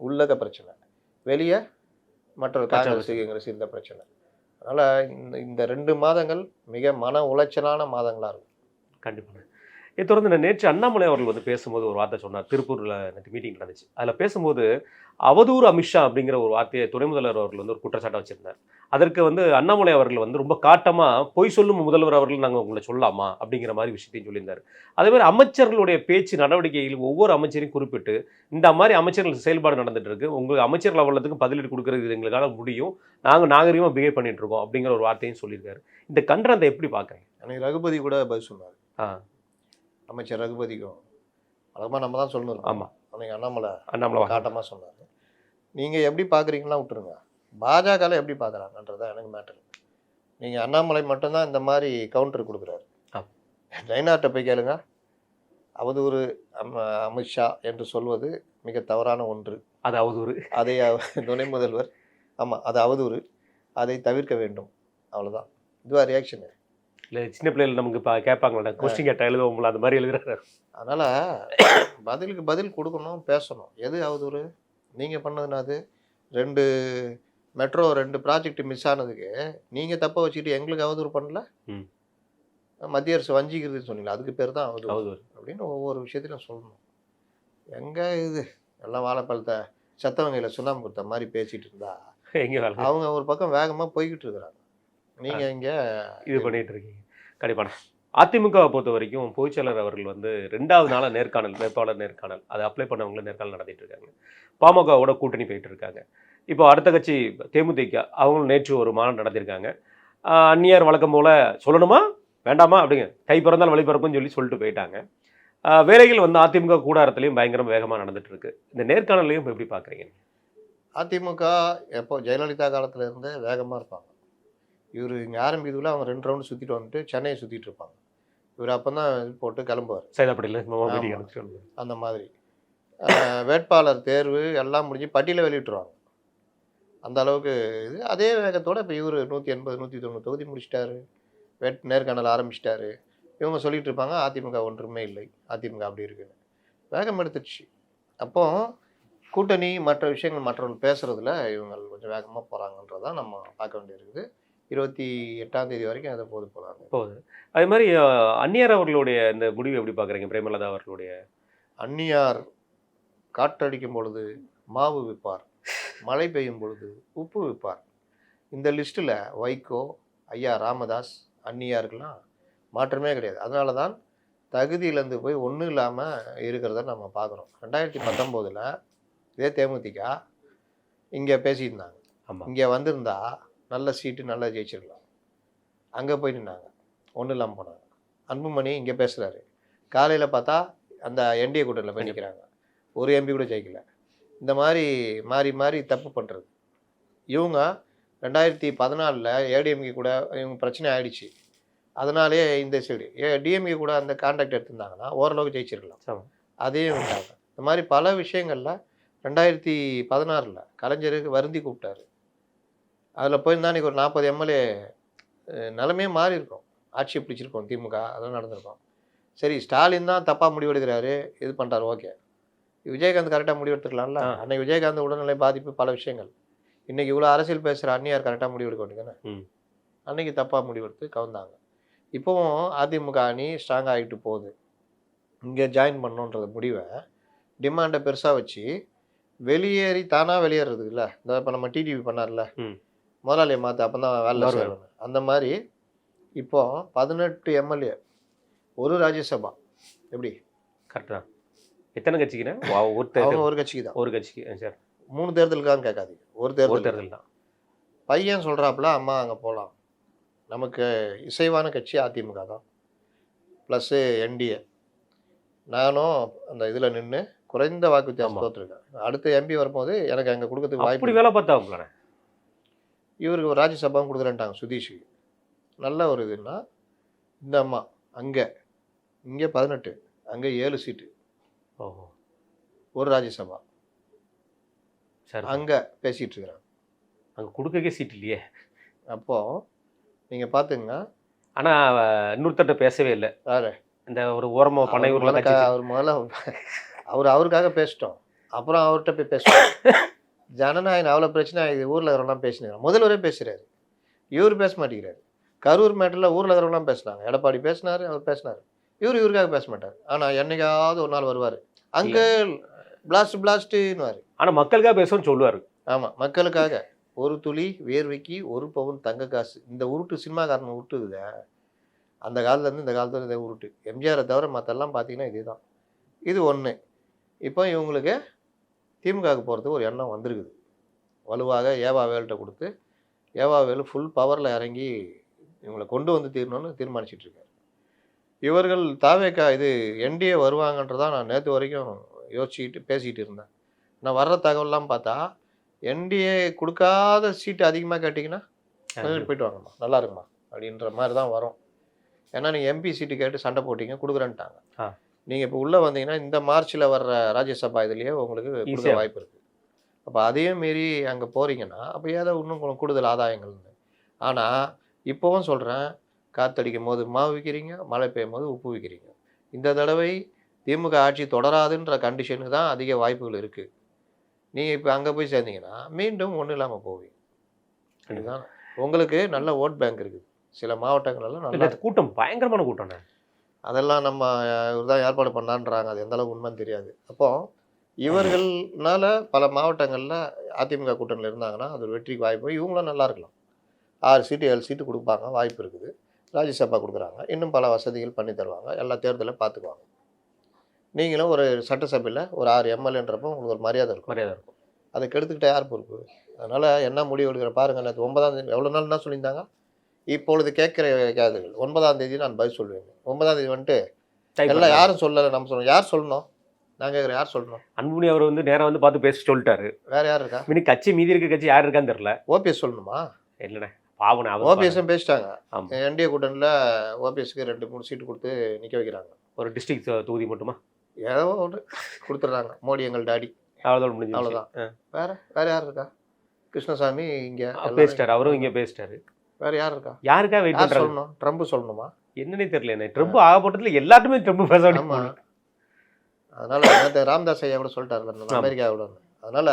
உள்ளக பிரச்சனை, வெளியே மற்றொரு காங்கிரஸ் இந்த பிரச்சனை. அதனால் இந்த 2 மாதங்கள் மிக மன உளைச்சலான மாதங்களாக இருக்கும். கண்டிப்பாக. இதை தொடர்ந்து நான் நேற்று அண்ணாமலை அவர்கள் வந்து பேசும்போது ஒரு வார்த்தை சொன்னார். திருப்பூரில் நேற்று மீட்டிங் நடந்துச்சு. அதில் பேசும்போது அவதூறு அமித்ஷா அப்படிங்கிற ஒரு வார்த்தையை துணை முதல்வர் அவர்கள் வந்து ஒரு குற்றச்சாட்டை வச்சிருந்தார். அதற்கு வந்து அண்ணாமலை அவர்கள் வந்து ரொம்ப காட்டமாக பொய் சொல்லும் முதல்வர் அவர்கள் நாங்கள் உங்களை சொல்லலாமா அப்படிங்கிற மாதிரி விஷயத்தையும் சொல்லியிருந்தார். அதே மாதிரி அமைச்சர்களுடைய பேச்சு நடவடிக்கையில் ஒவ்வொரு அமைச்சரையும் குறிப்பிட்டு இந்த மாதிரி அமைச்சர்கள் செயல்பாடு நடந்துட்டு இருக்கு, உங்கள் அமைச்சர்கள் அவ்வளோத்துக்கு பதிலீடு கொடுக்குறது எங்களுக்கான முடியும், நாங்கள் நாகரிகமாக பிஹேவ் பண்ணிட்டு இருக்கோம் அப்படிங்கிற ஒரு வார்த்தையும் சொல்லியிருக்காரு. இந்த கண்டனத்தை எப்படி பார்க்குறீங்க? அன்னைக்கு ரகுபதி கூட பதில் சொன்னார். அமைச்சர் ரகுபதிக்கும் வழக்கமாக நம்ம தான் சொல்லணும். ஆமாம், அன்னைக்கு அண்ணாமலை காட்டமாக சொன்னார். நீங்கள் எப்படி பார்க்குறீங்களா விட்டுருங்க, பாஜகவில் எப்படி பார்க்குறாங்கன்றதான் எனக்கு மேட்டர். நீங்கள் அண்ணாமலை மட்டும்தான் இந்த மாதிரி கவுண்டர் கொடுக்குறாரு. நயினார்ட்ட போய் கேளுங்க, அவதூறு அமித்ஷா என்று சொல்வது மிக தவறான ஒன்று. அது அவதூறு. அதை துணை முதல்வர் ஆமாம், அது அவதூறு. அதை தவிர்க்க வேண்டும். அவ்வளோதான். இதுவா ரியாக்ஷனு? இல்லை சின்ன பிள்ளைகள் நமக்கு இப்போ கேட்பாங்களா, கொஸ்டின் கேட்டால் எழுதுவோம்ல, அந்த மாதிரி எழுதுறாரு. அதனால் பதிலுக்கு பதில் கொடுக்கணும், பேசணும். எது அவதூறு? நீங்கள் பண்ணதுன்னா அது 2 மெட்ரோ 2 ப்ராஜெக்ட் மிஸ் ஆனதுக்கு நீங்கள் தப்பை வச்சுக்கிட்டு எங்களுக்கு அவதூறு பண்ணல. மத்திய அரசு வஞ்சிக்கிறதுன்னு சொன்னீங்களா, அதுக்கு பேர் தான் அவதூறு அப்படின்னு ஒவ்வொரு விஷயத்திலும் சொல்லணும். எங்கே இது எல்லாம் வாழைப்பழத்தை செத்தவங்கையில் சுண்ணாம்பு கொடுத்த மாதிரி பேசிகிட்டு இருந்தா எங்கே அவங்க ஒரு பக்கம் வேகமாக போய்கிட்டு இருக்கிறாங்க, நீங்கள் இங்கே இது பண்ணிகிட்டு இருக்கீங்க. கண்டிப்பான அதிமுகவை பொறுத்த வரைக்கும் பொதுச்செயலர் அவர்கள் வந்து 2வது நாளாக நேர்காணல், வேட்பாளர் நேர்காணல், அதை அப்ளை பண்ணவங்கள நேர்காணல் நடத்திட்டு இருக்காங்க. பாமகவோட கூட்டணி போயிட்டு இருக்காங்க. இப்போ அடுத்த கட்சி தேமுதிக அவங்களும் நேற்று ஒரு மாநாடு நடத்தியிருக்காங்க. அந்நியார் வழக்கம் போல் சொல்லணுமா வேண்டாமா அப்படிங்க, கை பிறந்தால் வழி பிறப்புன்னு சொல்லிட்டு போயிட்டாங்க. வேலைகள் வந்து அதிமுக கூடாரத்துலையும் பயங்கரம் வேகமாக நடந்துட்டு இருக்கு. இந்த நேர்காணலையும் இப்போ எப்படி பார்க்குறீங்க? அதிமுக எப்போ ஜெயலலிதா காலத்தில் இருந்து வேகமாக இருப்பாங்க. இவர் இங்கே ஆரம்பிக்கிறதுல அவங்க 2 ரவுண்டு சுற்றிட்டு வந்துட்டு சென்னையை சுற்றிட்டு இருப்பாங்க. இவர் அப்போ தான் போட்டு கிளம்புவார். சைதாப்பட்டியில் அந்த மாதிரி வேட்பாளர் தேர்வு எல்லாம் முடிஞ்சு பட்டியலை வெளியிட்டுருவாங்க. அந்த அளவுக்கு இது. அதே வேகத்தோடு இப்போ இவர் 180 190 தொகுதி முடிச்சிட்டாரு, நேர்காணல் ஆரம்பிச்சிட்டாரு. இவங்க சொல்லிகிட்டு இருப்பாங்க அதிமுக ஒன்றுமே இல்லை, அதிமுக அப்படி இருக்குன்னு. வேகம் எடுத்துடுச்சு. அப்போ கூட்டணி மற்ற விஷயங்கள் மற்றவர்கள் பேசுகிறதுல இவங்க கொஞ்சம் வேகமாக போகிறாங்கன்றதான் நம்ம பார்க்க வேண்டியிருக்குது. 28ஆம் தேதி வரைக்கும் அதை போகுது. அதே மாதிரி அந்நியார் அவர்களுடைய இந்த முடிவு எப்படி பார்க்குறீங்க? பிரேமலதா அவர்களுடைய அந்நியார் காற்றடிக்கும் பொழுது மாவு விற்பார், மழை பெய்யும் பொழுது உப்பு விற்பார். இந்த லிஸ்ட்டில் வைகோ, ஐயா ராமதாஸ், அந்நியாருக்கெல்லாம் மாற்றமே கிடையாது. அதனால தான் தகுதியிலேருந்து போய் ஒன்றும் இல்லாமல் இருக்கிறத நம்ம பார்க்குறோம். 2019 இதே தேமுதிக இங்கே பேசியிருந்தாங்க. இங்கே வந்திருந்தா நல்ல சீட்டு நல்லா ஜெயிச்சிருக்கலாம். அங்கே போய் நின்னாங்க, ஒன்றும் இல்லாமல் போனாங்க. அன்புமணி இங்கே பேசுகிறாரு, காலையில் பார்த்தா அந்த என்டிஏ கூட்டணியில் போய் நிற்கிறாங்க, ஒரு எம்பி கூட ஜெயிக்கல. இந்த மாதிரி மாறி மாறி தப்பு பண்ணுறது. இவங்க 2014 ஏடிஎம்கே கூட இவங்க பிரச்சனை ஆகிடுச்சு. அதனாலே இந்த சைடு டிஎம்கே கூட அந்த கான்டாக்ட் எடுத்திருந்தாங்கன்னா ஓரளவுக்கு ஜெயிச்சிருக்கலாம். அதையும் விட்டாங்க. இந்த மாதிரி பல விஷயங்களில் 2016 கலைஞருக்கு வருந்தி கூப்பிட்டாரு. அதில் போயிருந்தா இன்றைக்கி ஒரு 40 எம்எல்ஏ நிலமே மாறி இருக்கும், ஆட்சியை பிடிச்சிருக்கோம், திமுக அதெல்லாம் நடந்திருக்கோம். சரி, ஸ்டாலின் தான் தப்பாக முடிவெடுக்கிறாரு, இது பண்ணுறாரு, ஓகே. விஜயகாந்த் கரெக்டாக முடிவெடுத்துக்கலாம்ல. அன்னைக்கு விஜயகாந்த் உடல்நிலை பாதிப்பு பல விஷயங்கள். இன்றைக்கி இவ்வளோ அரசியல் பேசுகிற அந்நியார் கரெக்டாக முடிவெடுக்க வேண்டியதானே. அன்றைக்கி தப்பாக முடிவெடுத்து கவுந்தாங்க. இப்போவும் அதிமுக அணி ஸ்ட்ராங் ஆகிட்டு போகுது. இங்கே ஜாயின் பண்ணணுன்றது முடிவை டிமாண்டை பெருசாக வச்சு வெளியேறி தானாக வெளியேறது இல்லை. இந்த இப்போ நம்ம டிடிவி பண்ணார்ல, முதலாளியை மாற்ற அப்போ தான் வேலை செய்யணும். அந்த மாதிரி இப்போ 18 எம்எல்ஏ, ஒரு ராஜ்யசபா. எப்படி கரெக்டாக எத்தனை கட்சிக்குன்னா ஒரு கட்சிக்கு தான், ஒரு கட்சிக்கு சார் 3 தேர்தலுக்கான்னு கேட்காதீங்க, ஒரு தேர்தல் தான். பையன் சொல்கிறாப்புல அம்மா அங்கே போகலாம், நமக்கு இசைவான கட்சி அதிமுக தான், ப்ளஸ்ஸு என்டிஏ. நானும் அந்த இதில் நின்று குறைந்த வாக்கு வித்தியாசம் தோற்றுருக்கேன். அடுத்த எம்பி வரும்போது எனக்கு அங்கே கொடுக்கறதுக்கு வாய்ப்பு. வேலை பார்த்தா இவருக்கு ஒரு ராஜ்யசபாவும் கொடுக்குறேன்ட்டாங்க சுதீஷுக்கு. நல்ல ஒரு இதுன்னா இந்த அம்மா அங்கே இங்கே 18, அங்கே 7 சீட்டு, ஒரு ராஜ்யசபா அங்கே பேசிகிட்டு இருக்கிறாங்க. அங்கே கொடுக்கவே சீட் இல்லையே. அப்போது நீங்கள் பார்த்துங்கன்னா, ஆனால் இன்னொருத்தட்ட பேசவே இல்லை. வேறு இந்த ஒரு ஓரமாக பண்ணை ஊரில் அவர் முதல்ல அவருக்காக பேசிட்டோம், அப்புறம் அவர்கிட்ட போய் பேசிட்டோம். ஜனநாயகம் அவ்வளோ பிரச்சனை ஆகுது, ஊரில் இருக்கிறவங்களாம் பேசினாங்க. முதல்வரே பேசுகிறாரு, இவர் பேச மாட்டேங்கிறாரு. கரூர் மேட்டரில் ஊரில் இருக்கிறவங்களாம் பேசினாங்க. எடப்பாடி பேசினார், அவர் பேசினார். இவருக்காக பேச மாட்டார். ஆனால் என்னைக்காவது ஒரு நாள் வருவார், அங்கே பிளாஸ்ட்டுன்னுவார். ஆனால் மக்களுக்காக பேசணும்னு சொல்லுவார். ஆமாம், மக்களுக்காக. ஒரு துளி வேர்வைக்கு ஒரு பவுன் தங்க காசு. இந்த உருட்டு சினிமாக்காரன் உருட்டுக்குத அந்த காலத்துலேருந்து இந்த காலத்தில் இதை உருட்டு. எம்ஜிஆரை தவிர மற்றெல்லாம் பார்த்தீங்கன்னா இதே தான். இது ஒன்று. இப்போ இவங்களுக்கு திமுகவுக்கு போகிறதுக்கு ஒரு எண்ணம் வந்திருக்குது. வலுவாக ஏவா வேல்கிட்ட கொடுத்து ஏவா வேலு ஃபுல் பவரில் இறங்கி இவங்களை கொண்டு வந்து தீரணும்னு தீர்மானிச்சிட்டு இருக்காரு. இவர்கள் தாவேக்கா இது என்டிஏ வருவாங்கன்றதான் நான் நேற்று வரைக்கும் யோசிச்சுக்கிட்டு பேசிக்கிட்டு இருந்தேன். நான் வர்ற தகவல்லாம் பார்த்தா என்டிஏ கொடுக்காத சீட்டு அதிகமாக கேட்டிங்கன்னா போயிட்டு வாங்கம்மா, நல்லா இருக்குமா அப்படின்ற மாதிரி தான் வரும். ஏன்னா நீங்கள் எம்பி சீட்டு கேட்டு சண்டை போட்டிங்க, கொடுக்குறேன்ட்டாங்க. நீங்கள் இப்போ உள்ளே வந்தீங்கன்னா இந்த மார்ச்சில் வர்ற ராஜ்யசபா இதுலேயே உங்களுக்கு கொடுக்க ஈஸியா வாய்ப்பு இருக்குது. அப்போ அதையும் மீறி அங்கே போகிறீங்கன்னா அப்போ ஏதோ இன்னும் கூடுதல் ஆதாயங்கள்னு. ஆனால் இப்போவும் சொல்கிறேன், காற்றடிக்கும் போது மாவு விற்கிறீங்க, மழை பெய்யும் போது உப்பு விற்கிறீங்க. இந்த தடவை திமுக ஆட்சி தொடராதுன்ற கண்டிஷனுக்கு தான் அதிக வாய்ப்புகள் இருக்குது. நீங்கள் இப்போ அங்கே போய் சேர்ந்தீங்கன்னா மீண்டும் ஒன்றும் இல்லாமல் போவீங்க. இதுதான் உங்களுக்கு நல்ல ஓட் பேங்க் இருக்குது சில மாவட்டங்களெல்லாம் நல்லா. கூட்டம் பயங்கரமான கூட்டம்ண்ணே. அதெல்லாம் நம்ம இவர் தான் ஏற்பாடு பண்ணான்றாங்க, அது எந்த அளவுக்கு உண்மைன்னு தெரியாது. அப்போ இவர்கள்னால பல மாவட்டங்களில் அதிமுக கூட்டணியில் இருந்தாங்கன்னா அது ஒரு வெற்றிக்கு வாய்ப்பு. இவங்களும் நல்லா இருக்கலாம். 6 சீட்டு 7 சீட்டு கொடுப்பாங்க, வாய்ப்பு இருக்குது. ராஜ்யசபா கொடுக்குறாங்க, இன்னும் பல வசதிகள் பண்ணி தருவாங்க, எல்லா தேர்தலையும் பார்த்துக்குவாங்க. நீங்களும் ஒரு சட்டசபையில் ஒரு 6 எம்எல்ஏன்றப்போ உங்களுக்கு ஒரு மரியாதை இருக்கும். அதை கெடுத்துக்கிட்ட யார் பொறுப்பு? அதனால் என்ன முடிவு எடுக்கிற பாருங்கள். நேற்று 9ஆம் தேதி எவ்வளோ நாள் என்ன சொல்லியிருந்தாங்க, இப்பொழுது கேட்குற கேதுகள் 9ஆம் தேதி நான் பதில் சொல்லுவேன். 9ஆம் தேதி வந்துட்டு எல்லாம் யாரும் சொல்லலை, நம்ம சொல்லணும். யார் சொல்லணும்? நான் கேட்குறேன், யார் சொல்லணும்? அன்புமணி அவர் வந்து நேராக வந்து பார்த்து பேசி சொல்லிட்டாரு. வேற யார் இருக்கா? மீனி கட்சி மீதி இருக்க கட்சி யார் இருக்கான்னு தெரியல. ஓபிஎஸ் சொல்லணுமா? இல்லைண்ணே, பாவனை. ஓபிஎஸும் பேசிட்டாங்க. என்டிஏ கூட்டணியில் ஓபிஎஸ்க்கு 2-3 சீட்டு கொடுத்து நிற்க வைக்கிறாங்க. ஒரு டிஸ்ட்ரிக்ட் தொகுதி மட்டுமா? ஏதோ ஒன்று கொடுத்துட்றாங்க. மோடி எங்கள் டாடி, அவ்வளோதான் முடிஞ்சு. அவ்வளோதான். வேற யார் இருக்கா? கிருஷ்ணசாமி இங்கே பேசிட்டாரு, அவரும் இங்கே பேசிட்டாரு. வேற யார் இருக்கா? யாருக்கா வெயிட் பண்றாங்க? சொல்லணும், ட்ரம்ப் சொல்லணுமா? என்னன்னே தெரியல. ட்ரம்ப் ஆகப்பட்டதுல எல்லாருமே ட்ரம்ப் பேச வேண்டிய. அதனால நேற்று ராமதாஸ் ஐயா கூட சொல்லிட்டாருல்ல, அமெரிக்காவோட. அதனால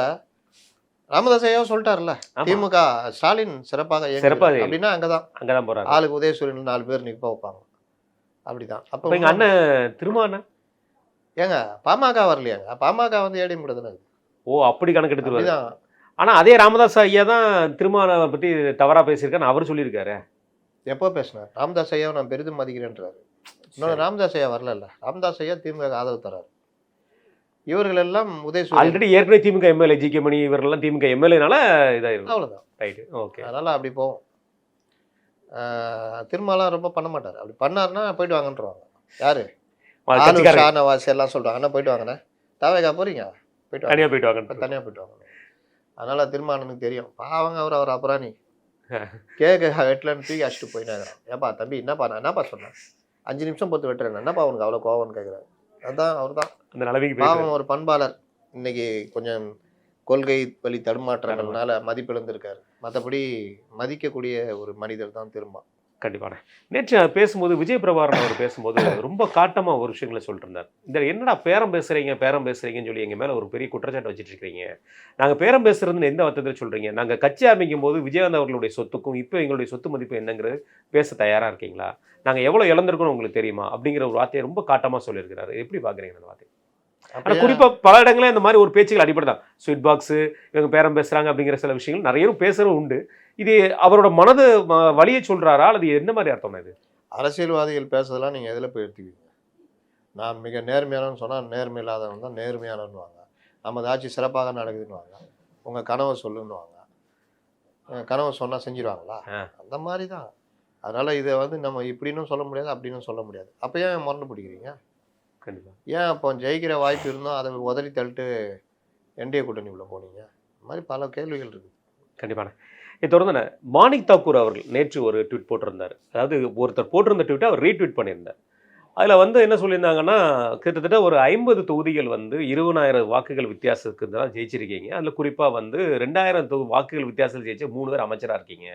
ராமதாஸ் ஐயாவும் சொல்லிட்டாருல்ல, திமுக ஸ்டாலின் சிறப்பாக அப்படின்னா அங்கதான் போறாங்க. ஆளுக்கு உதயசூரியன் 4 பேர் நிற்ப வைப்பாங்க. அப்படிதான். அப்போ எங்க அண்ணன் திருமாவண்ணன் ஏங்க பாமக வரலையாங்க? பாமக வந்து ஏடிஎம் கூட தானே. ஓ, அப்படி கணக்கு எடுத்துருவாரு. ஆனா அதே ராமதாஸ் ஐயா தான் திருமாவளவனை பத்தி தவறா பேசியிருக்கான்னு அவர் சொல்லியிருக்காரு. எப்போ பேசினார்? ராமதாஸ் ஐயாவை நான் பெரிதும் மதிக்கிறேன்றாரு. இன்னொன்று ராமதாஸ் ஐயா வரல. ராமதாஸ் ஐயா திமுக ஆதரவு தராரு. இவர்கள் எல்லாம் உதயசூரியன் ஆல்ரெடி ஏற்கனவே திமுக எம்எல்ஏ ஜி கே மணி இவரெல்லாம் திமுக எம்எல்ஏனால இதாயிருக்கும். அவ்வளோதான். Right, okay. அதனால அப்படி போவோம். திருமாலாம் ரொம்ப பண்ண மாட்டார். அப்படி பண்ணாருன்னா போயிட்டு வாங்கன்றவாங்க. யாரு? ஷானவாஸ் எல்லாம் சொல்றாங்க, அண்ணா போயிட்டு வாங்கண்ணே. தாவேகா போறீங்க, போயிட்டு தனியாக போயிட்டு வாங்க, தனியாக போயிட்டு வாங்க. அதனால திருமாவளவனுக்கு தெரியும், பாவங்க அவர் அப்புறம் நீ கேட்க வெட்டலன்னு தூக்கி அடிச்சுட்டு போயினாங்க. ஏப்பா தம்பி, என்னப்பா நான் என்னப்பா சொன்னேன், 5 நிமிஷம் பொறுத்து வெட்டுறேன், என்னப்பா அவனுக்கு அவ்வளோ கோவம்னு கேட்குறாரு. அதுதான் அவர் தான் அந்த நிலைமைக்கு பாவம். ஒரு பண்பாளர் இன்னைக்கு கொஞ்சம் கொள்கை வழி தடுமாற்றங்கள்னால மதிப்பிழந்திருக்காரு. மற்றபடி மதிக்கக்கூடிய ஒரு மனிதர் தான் திரும்ப. கண்டிப்பான. நேற்று பேசும்போது விஜய் பிரபாகரன் அவர் பேசும்போது ரொம்ப காட்டமாக ஒரு விஷயங்களை சொல்லிட்டு இருந்தார். இந்த என்னடா பேரம் பேசுகிறீங்கன்னு சொல்லி எங்கள் மேலே ஒரு பெரிய குற்றச்சாட்டு வச்சுட்டு இருக்கிறீங்க. நாங்கள் பேரம் பேசுறதுன்னு எந்த அர்த்தத்தில் சொல்கிறீங்க? நாங்கள் கட்சி ஆரம்பிக்கும் போது விஜயகாந்த் அவர்களுடைய சொத்துக்கும் இப்போ எங்களுடைய சொத்து மதிப்பு என்னங்கிறது பேச தயாராக இருக்கீங்களா? நாங்கள் எவ்வளோ இழந்திருக்கோன்னு உங்களுக்கு தெரியுமா? அப்படிங்கிற ஒரு வார்த்தையை ரொம்ப காட்டமாக சொல்லியிருக்கிறாரு. எப்படி பார்க்குறீங்க அந்த வார்த்தை? ஆனால் குறிப்பாக பல இடங்களில் இந்த மாதிரி ஒரு பேச்சுகள் அடிப்படை தான். ஸ்வீட் பாக்ஸு, இவங்க பேரம் பேசுகிறாங்க அப்படிங்கிற சில விஷயங்கள் நிறைய பேசுகிறதும் உண்டு. இது அவரோட மனது வழியை சொல்கிறாரா அல்லது என்ன மாதிரி அர்த்தம் இது? அரசியல்வாதிகள் பேசுறதெல்லாம் நீங்கள் எதில் போய் எடுத்துக்குவீங்க? நான் மிக நேர்மையானவன்னு சொன்னால் நேர்மை இல்லாதவன் தான் நேர்மையானவன்னுவாங்க. நமது ஆட்சி சிறப்பாக நடக்குதுன்னுவாங்க. உங்கள் கனவை சொல்லுன்னுவாங்க. கனவை சொன்னால் செஞ்சிருவாங்களா? அந்த மாதிரி தான். அதனால் இதை வந்து நம்ம இப்படின்னு சொல்ல முடியாது, அப்படின்னு சொல்ல முடியாது. அப்போ ஏன் முரண்டு பிடிக்கிறீங்க? கண்டிப்பாக. ஏன் அப்போ ஜெயிக்கிற வாய்ப்பு இருந்தோம் அதை உதறி தள்ளிட்டு என்டிஏ கூட்டணி உள்ள போனீங்க? இந்த மாதிரி பல கேள்விகள் இருக்குது. கண்டிப்பான. இதை தொடர்ந்து மாணிக் தாக்கூர் அவர்கள் நேற்று ஒரு ட்வீட் போட்டிருந்தார். அதாவது ஒருத்தர் போட்டிருந்த ட்வீட்டை அவர் ரீட்வீட் பண்ணியிருந்தார். அதில் வந்து என்ன சொல்லியிருந்தாங்கன்னா, கிட்டத்தட்ட ஒரு 50 தொகுதிகள் வந்து 20,000 வாக்குகள் வித்தியாசத்துக்கு தான் ஜெயிச்சிருக்கீங்க. அதில் குறிப்பாக வந்து 2,000 வாக்குகள் வித்தியாசத்தில் ஜெயிச்ச 3 பேர் அமைச்சராக இருக்கீங்க.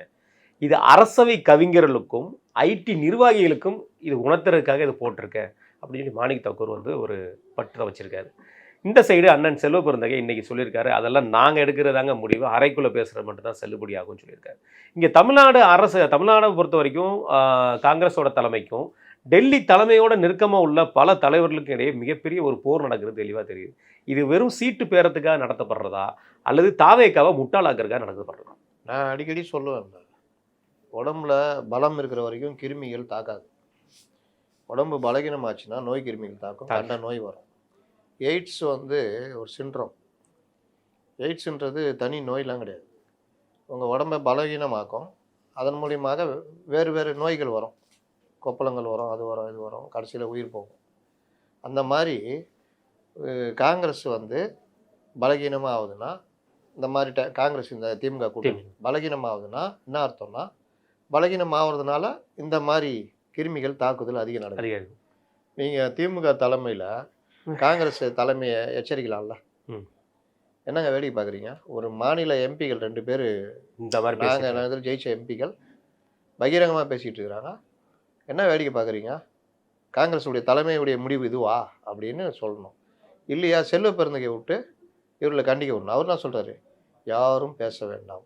இது அரசவை கவிஞர்களுக்கும் ஐடி நிர்வாகிகளுக்கும் இது உணர்த்துறதுக்காக இது போட்டிருக்கேன் அப்படின்னு சொல்லி மாணிக் தாக்கூர் வந்து ஒரு பற்ற வச்சிருக்காரு. இந்த சைடு அண்ணன் செல்வ பெருந்தகை இன்னைக்கு சொல்லியிருக்காரு, அதெல்லாம் நாங்கள் எடுக்கிறதாங்க முடிவு, அறைக்குள்ளே பேசுகிறது மட்டும்தான் செல்லுபடி ஆகும்னு சொல்லியிருக்காரு. இங்கே தமிழ்நாடை பொறுத்த வரைக்கும் காங்கிரஸோட தலைமைக்கும் டெல்லி தலைமையோட நெருக்கமாக உள்ள பல தலைவர்களுக்கும் இடையே மிகப்பெரிய ஒரு போர் நடக்கிறது தெளிவாக தெரியுது. இது வெறும் சீட்டு பேரத்துக்காக நடத்தப்படுறதா அல்லது தாவேக்காவை முட்டாளாக்கிறதுக்காக நடத்தப்படுறதா? நான் அடிக்கடி சொல்லுவேன், உடம்புல பலம் இருக்கிற வரைக்கும் கிருமிகள் தாக்காது. உடம்பு பலகீனமாச்சுன்னா நோய் கிருமிகள் தாக்கும், கண்ட நோய் வரும். எய்ட்ஸ் வந்து ஒரு சிண்ட்ரோம். எய்ட்ஸுன்றது தனி நோயெலாம் கிடையாது. உங்கள் உடம்பை பலகீனமாக்கும். அதன் மூலியமாக வேறு வேறு நோய்கள் வரும். கொப்பளங்கள் வரும், அது வரும், இது வரும், கடைசியில் உயிர் போகும். அந்த மாதிரி காங்கிரஸ் வந்து பலகீனமாக ஆகுதுன்னா, இந்த மாதிரி காங்கிரஸ் இந்த திமுக கூட்டணி பலகீனமாகுதுன்னா என்ன அர்த்தம்னா, பலகீனம் ஆகுறதுனால இந்த மாதிரி கிருமிகள் தாக்குதல் அதிகம் நடக்குது. நீங்கள் திமுக தலைமையில் காங்கிரஸ் தலைமையை எச்சரிக்கலாம்ல. ம். என்னங்க வேடிக்கை பார்க்குறீங்க? ஒரு மாநில எம்பிகள் 2 பேர் இந்த மாதிரி நாங்கள் ஜெயிச்ச எம்பிகள் பகிரங்கமாக பேசிகிட்டு இருக்கிறாங்க. என்ன வேடிக்கை பார்க்குறீங்க? காங்கிரஸுடைய தலைமையுடைய முடிவு இதுவா அப்படின்னு சொல்லணும். இல்லையா செல்வ பெருந்தகை விட்டு இவர்களை கண்டிக்க விடணும். அவர் என்ன சொல்கிறாரு? யாரும் பேச வேண்டாம்,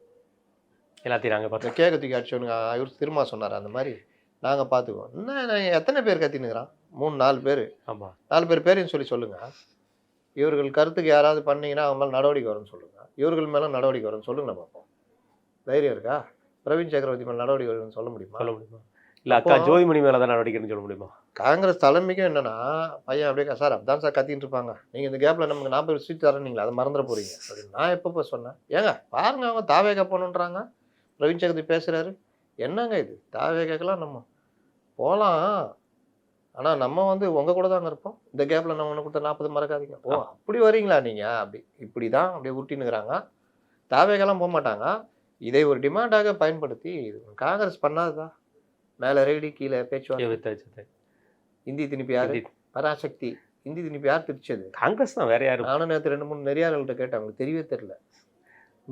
எல்லாத்தையும் நாங்கள் இந்த பார்த்தோம். கேட்க தூக்கி அடிச்சவனுங்க இவர் திரும்ப சொன்னார். அந்த மாதிரி நாங்கள் பார்த்துக்குவோம். என்ன எத்தனை பேர் கத்தினுக்கிறான்? 3-4 பேர். ஆமாம் 4 பேர் பேரையும் சொல்லுங்கள். இவர்கள் கருத்துக்கு யாராவது பண்ணீங்கன்னா அவங்க மேலே நடவடிக்கை வரும்னு சொல்லுங்கள். இவர்கள் மேலே நடவடிக்கை வரும்னு சொல்லுங்க பார்ப்போம். தைரியம் இருக்கா? பிரவீன் சக்கரவர்த்தி மேலே நடவடிக்கை வரும்னு சொல்ல முடியுமா? இல்லை அக்கா ஜோதிமணி மேலே தான் நடவடிக்கைன்னு சொல்ல முடியுமா? காங்கிரஸ் தலைமைக்கும் என்னன்னா, பையன் அப்படியே சார் அப்படிதான் சார் கத்திட்டு இருப்பாங்க, நீங்கள் இந்த கேப்பில் நமக்கு 40 சீட் தரீங்களா, அதை மறந்துட போகிறீங்க அப்படின்னு நான் எப்போ சொன்னேன்? ஏங்க பாருங்க, அவங்க தாவேகா போகணுன்றாங்க. பிரவீன் சக்கரவர்த்தி பேசுகிறாரு. என்னங்க இது? தாவேகாக்கெல்லாம் நம்ம போகலாம், ஆனால் நம்ம உங்கள் கூட தாங்க இருப்போம். இந்த கேப்பில் நம்ம ஒன்று கொடுத்த 40 மறக்காதீங்க. ஓ அப்படி வரீங்களா நீங்கள்? இப்படி தான் அப்படியே உருட்டினுக்கிறாங்க. தாவேகெல்லாம் போக மாட்டாங்க. இதை ஒரு டிமாண்டாக பயன்படுத்தி காங்கிரஸ் பண்ணாததா? மேலே ரெடி கீழே பேச்சுவார்த்தை. இந்தி திணிப்பு யாரு? பராசக்தி. இந்தி திணிப்பு யார் திரிச்சது? காங்கிரஸ் தான், வேற யாரும். நானும் நேற்று 2-3 நெறியாளர்கள்ட்ட கேட்டேன், அவங்களுக்கு தெரியவே தெரியல.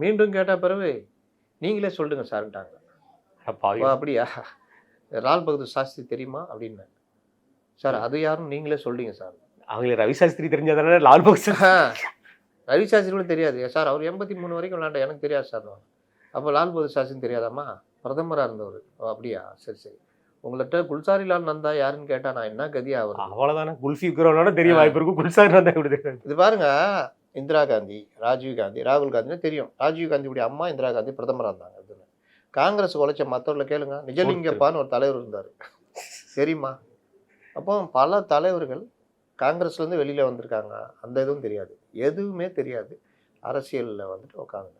மீண்டும் கேட்டால் பிறகு நீங்களே சொல்லுங்க சார்ட்டாங்க. அப்படியா? லால் பகதூர் சாஸ்திரி தெரியுமா அப்படின்னு. சார் அது யாரும் நீங்களே சொல்றீங்க சார். அவங்களுக்கு ரவி சாஸ்திரி தெரிஞ்சதானே லால் பகதூர். ரவி சாஸ்திரி கூட தெரியாது சார். அவர் 83 வரைக்கும் விளாண்ட, எனக்கு தெரியாது சார். அப்போ லால் பகதூர் சாஸ்திரி தெரியாதாம்மா? பிரதமராக இருந்தவர். அப்படியா? சரி சரி. உங்கள்கிட்ட குல்சாரி லால் நந்தா யாருன்னு கேட்டா நான் என்ன கதியா அவர்? அவ்வளவுதானே. குல்ஃபி விற்கிறவனோட தெரிய வாய்ப்பு இருக்கும். குல்சாரி நந்தா எப்படி தெரியாது? இது பாருங்க, இந்திரா காந்தி, ராஜீவ் காந்தி, ராகுல் காந்தின்னு தெரியும். ராஜீவ் காந்தியுடைய அம்மா இந்திரா காந்தி பிரதமராக இருந்தாங்க. இதுல காங்கிரஸ் உழைச்ச மற்றவர்களை கேளுங்க. நிஜலிங்கப்பான்னு ஒரு தலைவர் இருந்தார், தெரியுமா? அப்போ பல தலைவர்கள் காங்கிரஸ்லேருந்து வெளியில் வந்திருக்காங்க. அந்த இதுவும் தெரியாது, எதுவுமே தெரியாது. அரசியலில் உட்காந்துங்க.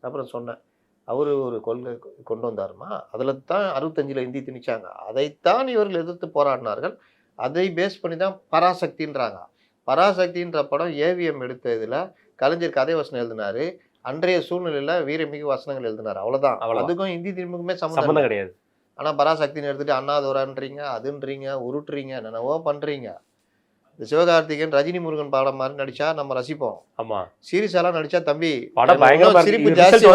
அப்புறம் சொன்னேன், அவர் ஒரு கொள்கை கொண்டு வந்தாருமா, அதில் தான் 65 இந்தி திணிச்சாங்க. அதைத்தான் இவர்கள் எதிர்த்து போராடினார்கள். அதை பேஸ் பண்ணி தான் பராசக்தின்றாங்க. பராசக்தின்ற படம் ஏவிஎம் எடுத்த இதில் கலைஞர் கதை வசனம் எழுதினாரு. அன்றைய சூழ்நிலையில் வீரமிகு வசனங்கள் எழுதினார். அவ்வளோதான். அதுக்கும் இந்தி திணிப்புக்குமே சம்மந்தம் கிடையாது. ஆனால் பராசக்தின்னு எடுத்துகிட்டு அண்ணாதுரான்றீங்க, அதுன்றீங்க, உருட்டுறீங்க, என்னென்னவோ பண்ணுறீங்க. இந்த சிவகார்த்திகேயன் ரஜினி முருகன் படம் மாதிரி நடிச்சா நம்ம ரசிப்போம். ஆமா, சீரியஸாலாம் நடிச்சா தம்பி சிரிப்பு ஜாஸ்தி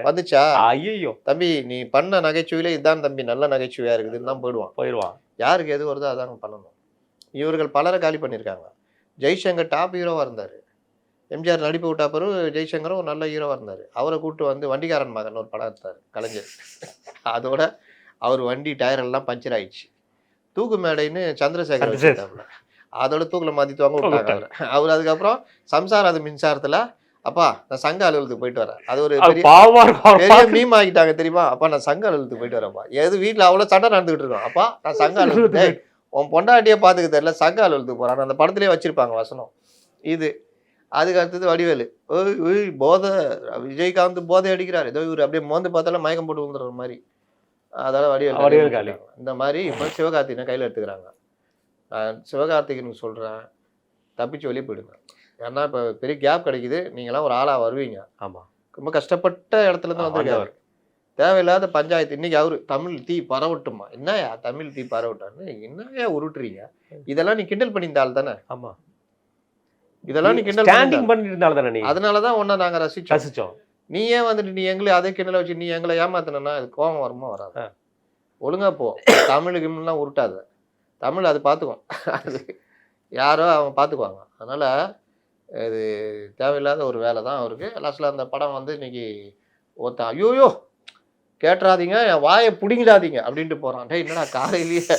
வந்துச்சா? ஐயோ தம்பி நீ பண்ண நகைச்சுவையில இதுதான் தம்பி நல்ல நகைச்சுவையா இருக்குதுன்னு தான் போயிடுவான். யாருக்கு எது வருதோ அதாங்க பண்ணணும். இவர்கள் பலரை காலி பண்ணியிருக்காங்க. ஜெய்சங்கர் டாப் ஹீரோவாக இருந்தார். எம்ஜிஆர் நடிப்பு விட்டா பிறகு ஜெய்சங்கரும் ஒரு நல்ல ஹீரோவாக இருந்தார். அவரை கூப்பிட்டு வண்டிகாரன் மகன் ஒரு படம் எடுத்தார் கலைஞர். அதோட அவர் வண்டி டயர் எல்லாம் பஞ்சர் ஆயிடுச்சு. தூக்கு மேடைன்னு சந்திரசேகர் அதோட தூக்கில் மாற்றி வாங்க விட்டாங்க அவர். அதுக்கப்புறம் சம்சாரம் அது மின்சாரத்தில் அப்பா நான் சங்க அலுவலகத்துக்கு போயிட்டு வரேன். அது ஒரு பெரிய மீம் ஆகிட்டாங்க தெரியுமா? அப்பா நான் சங்க அலுவலகத்துக்கு போயிட்டு வரேன்ப்பா. எது வீட்டில் அவ்வளோ சண்டை நடந்துகிட்டு இருக்கோம். அப்பா நான் சங்க அலுவலகத்துக்கு, உன் பொண்டாட்டியே பார்த்துக்க தெரியல, சங்க அலுவலகத்துக்கு போகிறான். அந்த படத்துலேயே வச்சிருப்பாங்க வசனம் இது. அதுக்கு அடுத்தது வடிவேலு, போதை, விஜயகாந்த் போதை அடிக்கிறார், ஏதோ இவர் அப்படியே மோந்து பார்த்தாலும் மயக்கம் போட்டு விழுந்துடுற மாதிரி. அதெல்லாம் வடிவேலு. இந்த மாதிரி இப்போ சிவகார்த்திகனை கையில் எடுத்துக்கிறாங்க. நான் சிவகார்த்திகனுக்கு சொல்கிறேன், தப்பிச்சு வெளியே போயிடுங்க. ஏன்னா இப்போ பெரிய கேப் கிடைக்குது, நீங்களாம் ஒரு ஆளாக வருவீங்க. ஆமாம், ரொம்ப கஷ்டப்பட்ட இடத்துலேருந்து வந்திருக்காரு. தேவையில்லாத பஞ்சாயத்து. இன்னைக்கு அவரு தமிழ் தீ பரவட்டுமா, என்னயா தமிழ் தீ பரவட்டான்னு என்னையா உருட்டுறீங்க? இதெல்லாம் நீ கிண்டல் பண்ணியிருந்தால் தானே? ஆமாம், இதெல்லாம் நீ கிண்டல் பண்ணியிருந்தால் தானே? அதனால தான் ஒன்றா நாங்கள் ரசிச்சோம். நீ ஏன் நீ எங்களை அதே கிண்டலை வச்சு நீ எங்களை ஏமாத்தினா இது கோபம் வருமா வராது? ஒழுங்கா போ. தமிழுக்கு முன்னெல்லாம் உருட்டாத. தமிழ் அது பார்த்துக்குவோம், அது யாரோ அவங்க பார்த்துக்குவாங்க. அதனால் இது தேவையில்லாத ஒரு வேலை தான் அவருக்கு. லாஸ்ட்டில் அந்த படம் இன்னைக்கு ஒருத்தன் ஐயோயோ கேட்டுறாதீங்க, என் வாயை பிடிங்கிடாதீங்க அப்படின்ட்டு போகிறான். டே என்னடா காலையிலேயே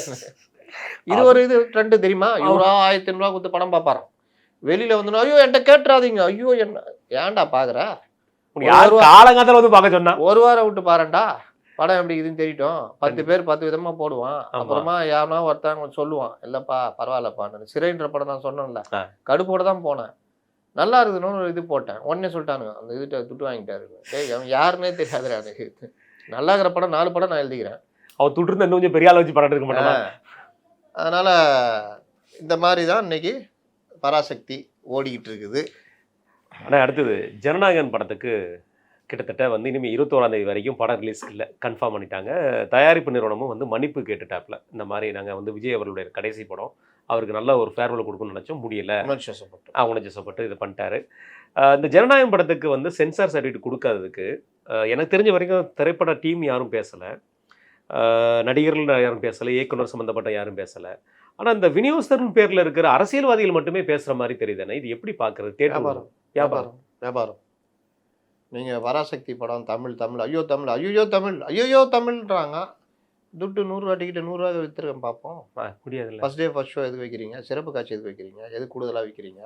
இது ஒரு இது ட்ரெண்டு தெரியுமா? இவரா 1500 ரூபா கொடுத்து படம் பார்ப்பாராம். வெளியில் வந்துடும், ஐயோ என்கிட்ட கேட்டுறாதீங்க. ஐயோ என்ன ஏன்டா பார்க்குற? பார்க்க சொன்னா ஒரு வாரம் விட்டு பாருண்டா, படம் எப்படி இதுன்னு தெரியட்டும். 10 பேர் 10 விதமா போடுவான். அப்புறமா யாருனா ஒருத்தவங்க சொல்லுவான், இல்லப்பா பரவாயில்லப்பான்னு. சிறைன்ற படம் நான் சொன்னேன்ல, கடுப்போட தான் போனேன். நல்லா இருக்குதுன்னு ஒரு இது போட்டேன். உடனே சொல்லிட்டானுங்க, அந்த இதுட்ட துட்டு வாங்கிட்டாரு. டேய் அவன் யாருன்னே தெரியாதுடா. எனக்கு நல்லா இருக்கிற படம் 4 படம் நான் எழுதிக்கிறேன். அவன் துட்டு இருந்தா கொஞ்சம் பெரிய ஆள் வச்சு படம் எடுக்க மாட்டான். அதனால இந்த மாதிரி தான் இன்னைக்கு பராசக்தி ஓடிக்கிட்டு இருக்குது. ஆனால் அடுத்தது ஜனநாயகன் படத்துக்கு கிட்டத்தட்ட இனிமேல் 21ஆம் தேதி வரைக்கும் படம் ரிலீஸ் இல்லை, கன்ஃபார்ம் பண்ணிட்டாங்க. தயாரிப்பு நிறுவனமும் மன்னிப்பு கேட்டுட்டாப்ல. இந்த மாதிரி நாங்கள் விஜய் அவர்களுடைய கடைசி படம், அவருக்கு நல்ல ஒரு ஃபேர்வெல் கொடுக்கணும்னு நினச்சோம், முடியல. உணர்ச்சிவசப்பட்டு. உணர்ச்சிவசப்பட்டு இது பண்ணிட்டாரு. இந்த ஜனநாயகம் படத்துக்கு வந்து சென்சார் சர்டிஃபிகேட் கொடுக்காததுக்கு எனக்கு தெரிஞ்ச வரைக்கும் திரைப்பட டீம் யாரும் பேசலை, நடிகர்கள் யாரும் பேசலை, இயக்குனர் சம்மந்தப்பட்ட யாரும் பேசலை. ஆனால் இந்த விநியோகஸ்தர்னு பேரில் இருக்கிற அரசியல்வாதிகள் மட்டுமே பேசுகிற மாதிரி தெரியுதுண்ணே. இது எப்படி பார்க்குறது? வியாபாரம் வியாபாரம் வியாபாரம். நீங்கள் பராசக்தி படம் தமிழ் தமிழ் ஐயோ தமிழ் ஐயோ தமிழ் ஐயோ தமிழ்ன்றாங்க. துட்டு 100 டிக்கெட்டு 100 விற்றுருக்கேன் பார்ப்போம். முடியாதுல்ல. ஃபஸ்ட் டே ஃபஸ்ட் ஷோ எதுக்கு வைக்கிறீங்க? சிறப்பு காட்சி எதுக்கு வைக்கிறீங்க? எது கூடுதலாக வைக்கிறீங்க?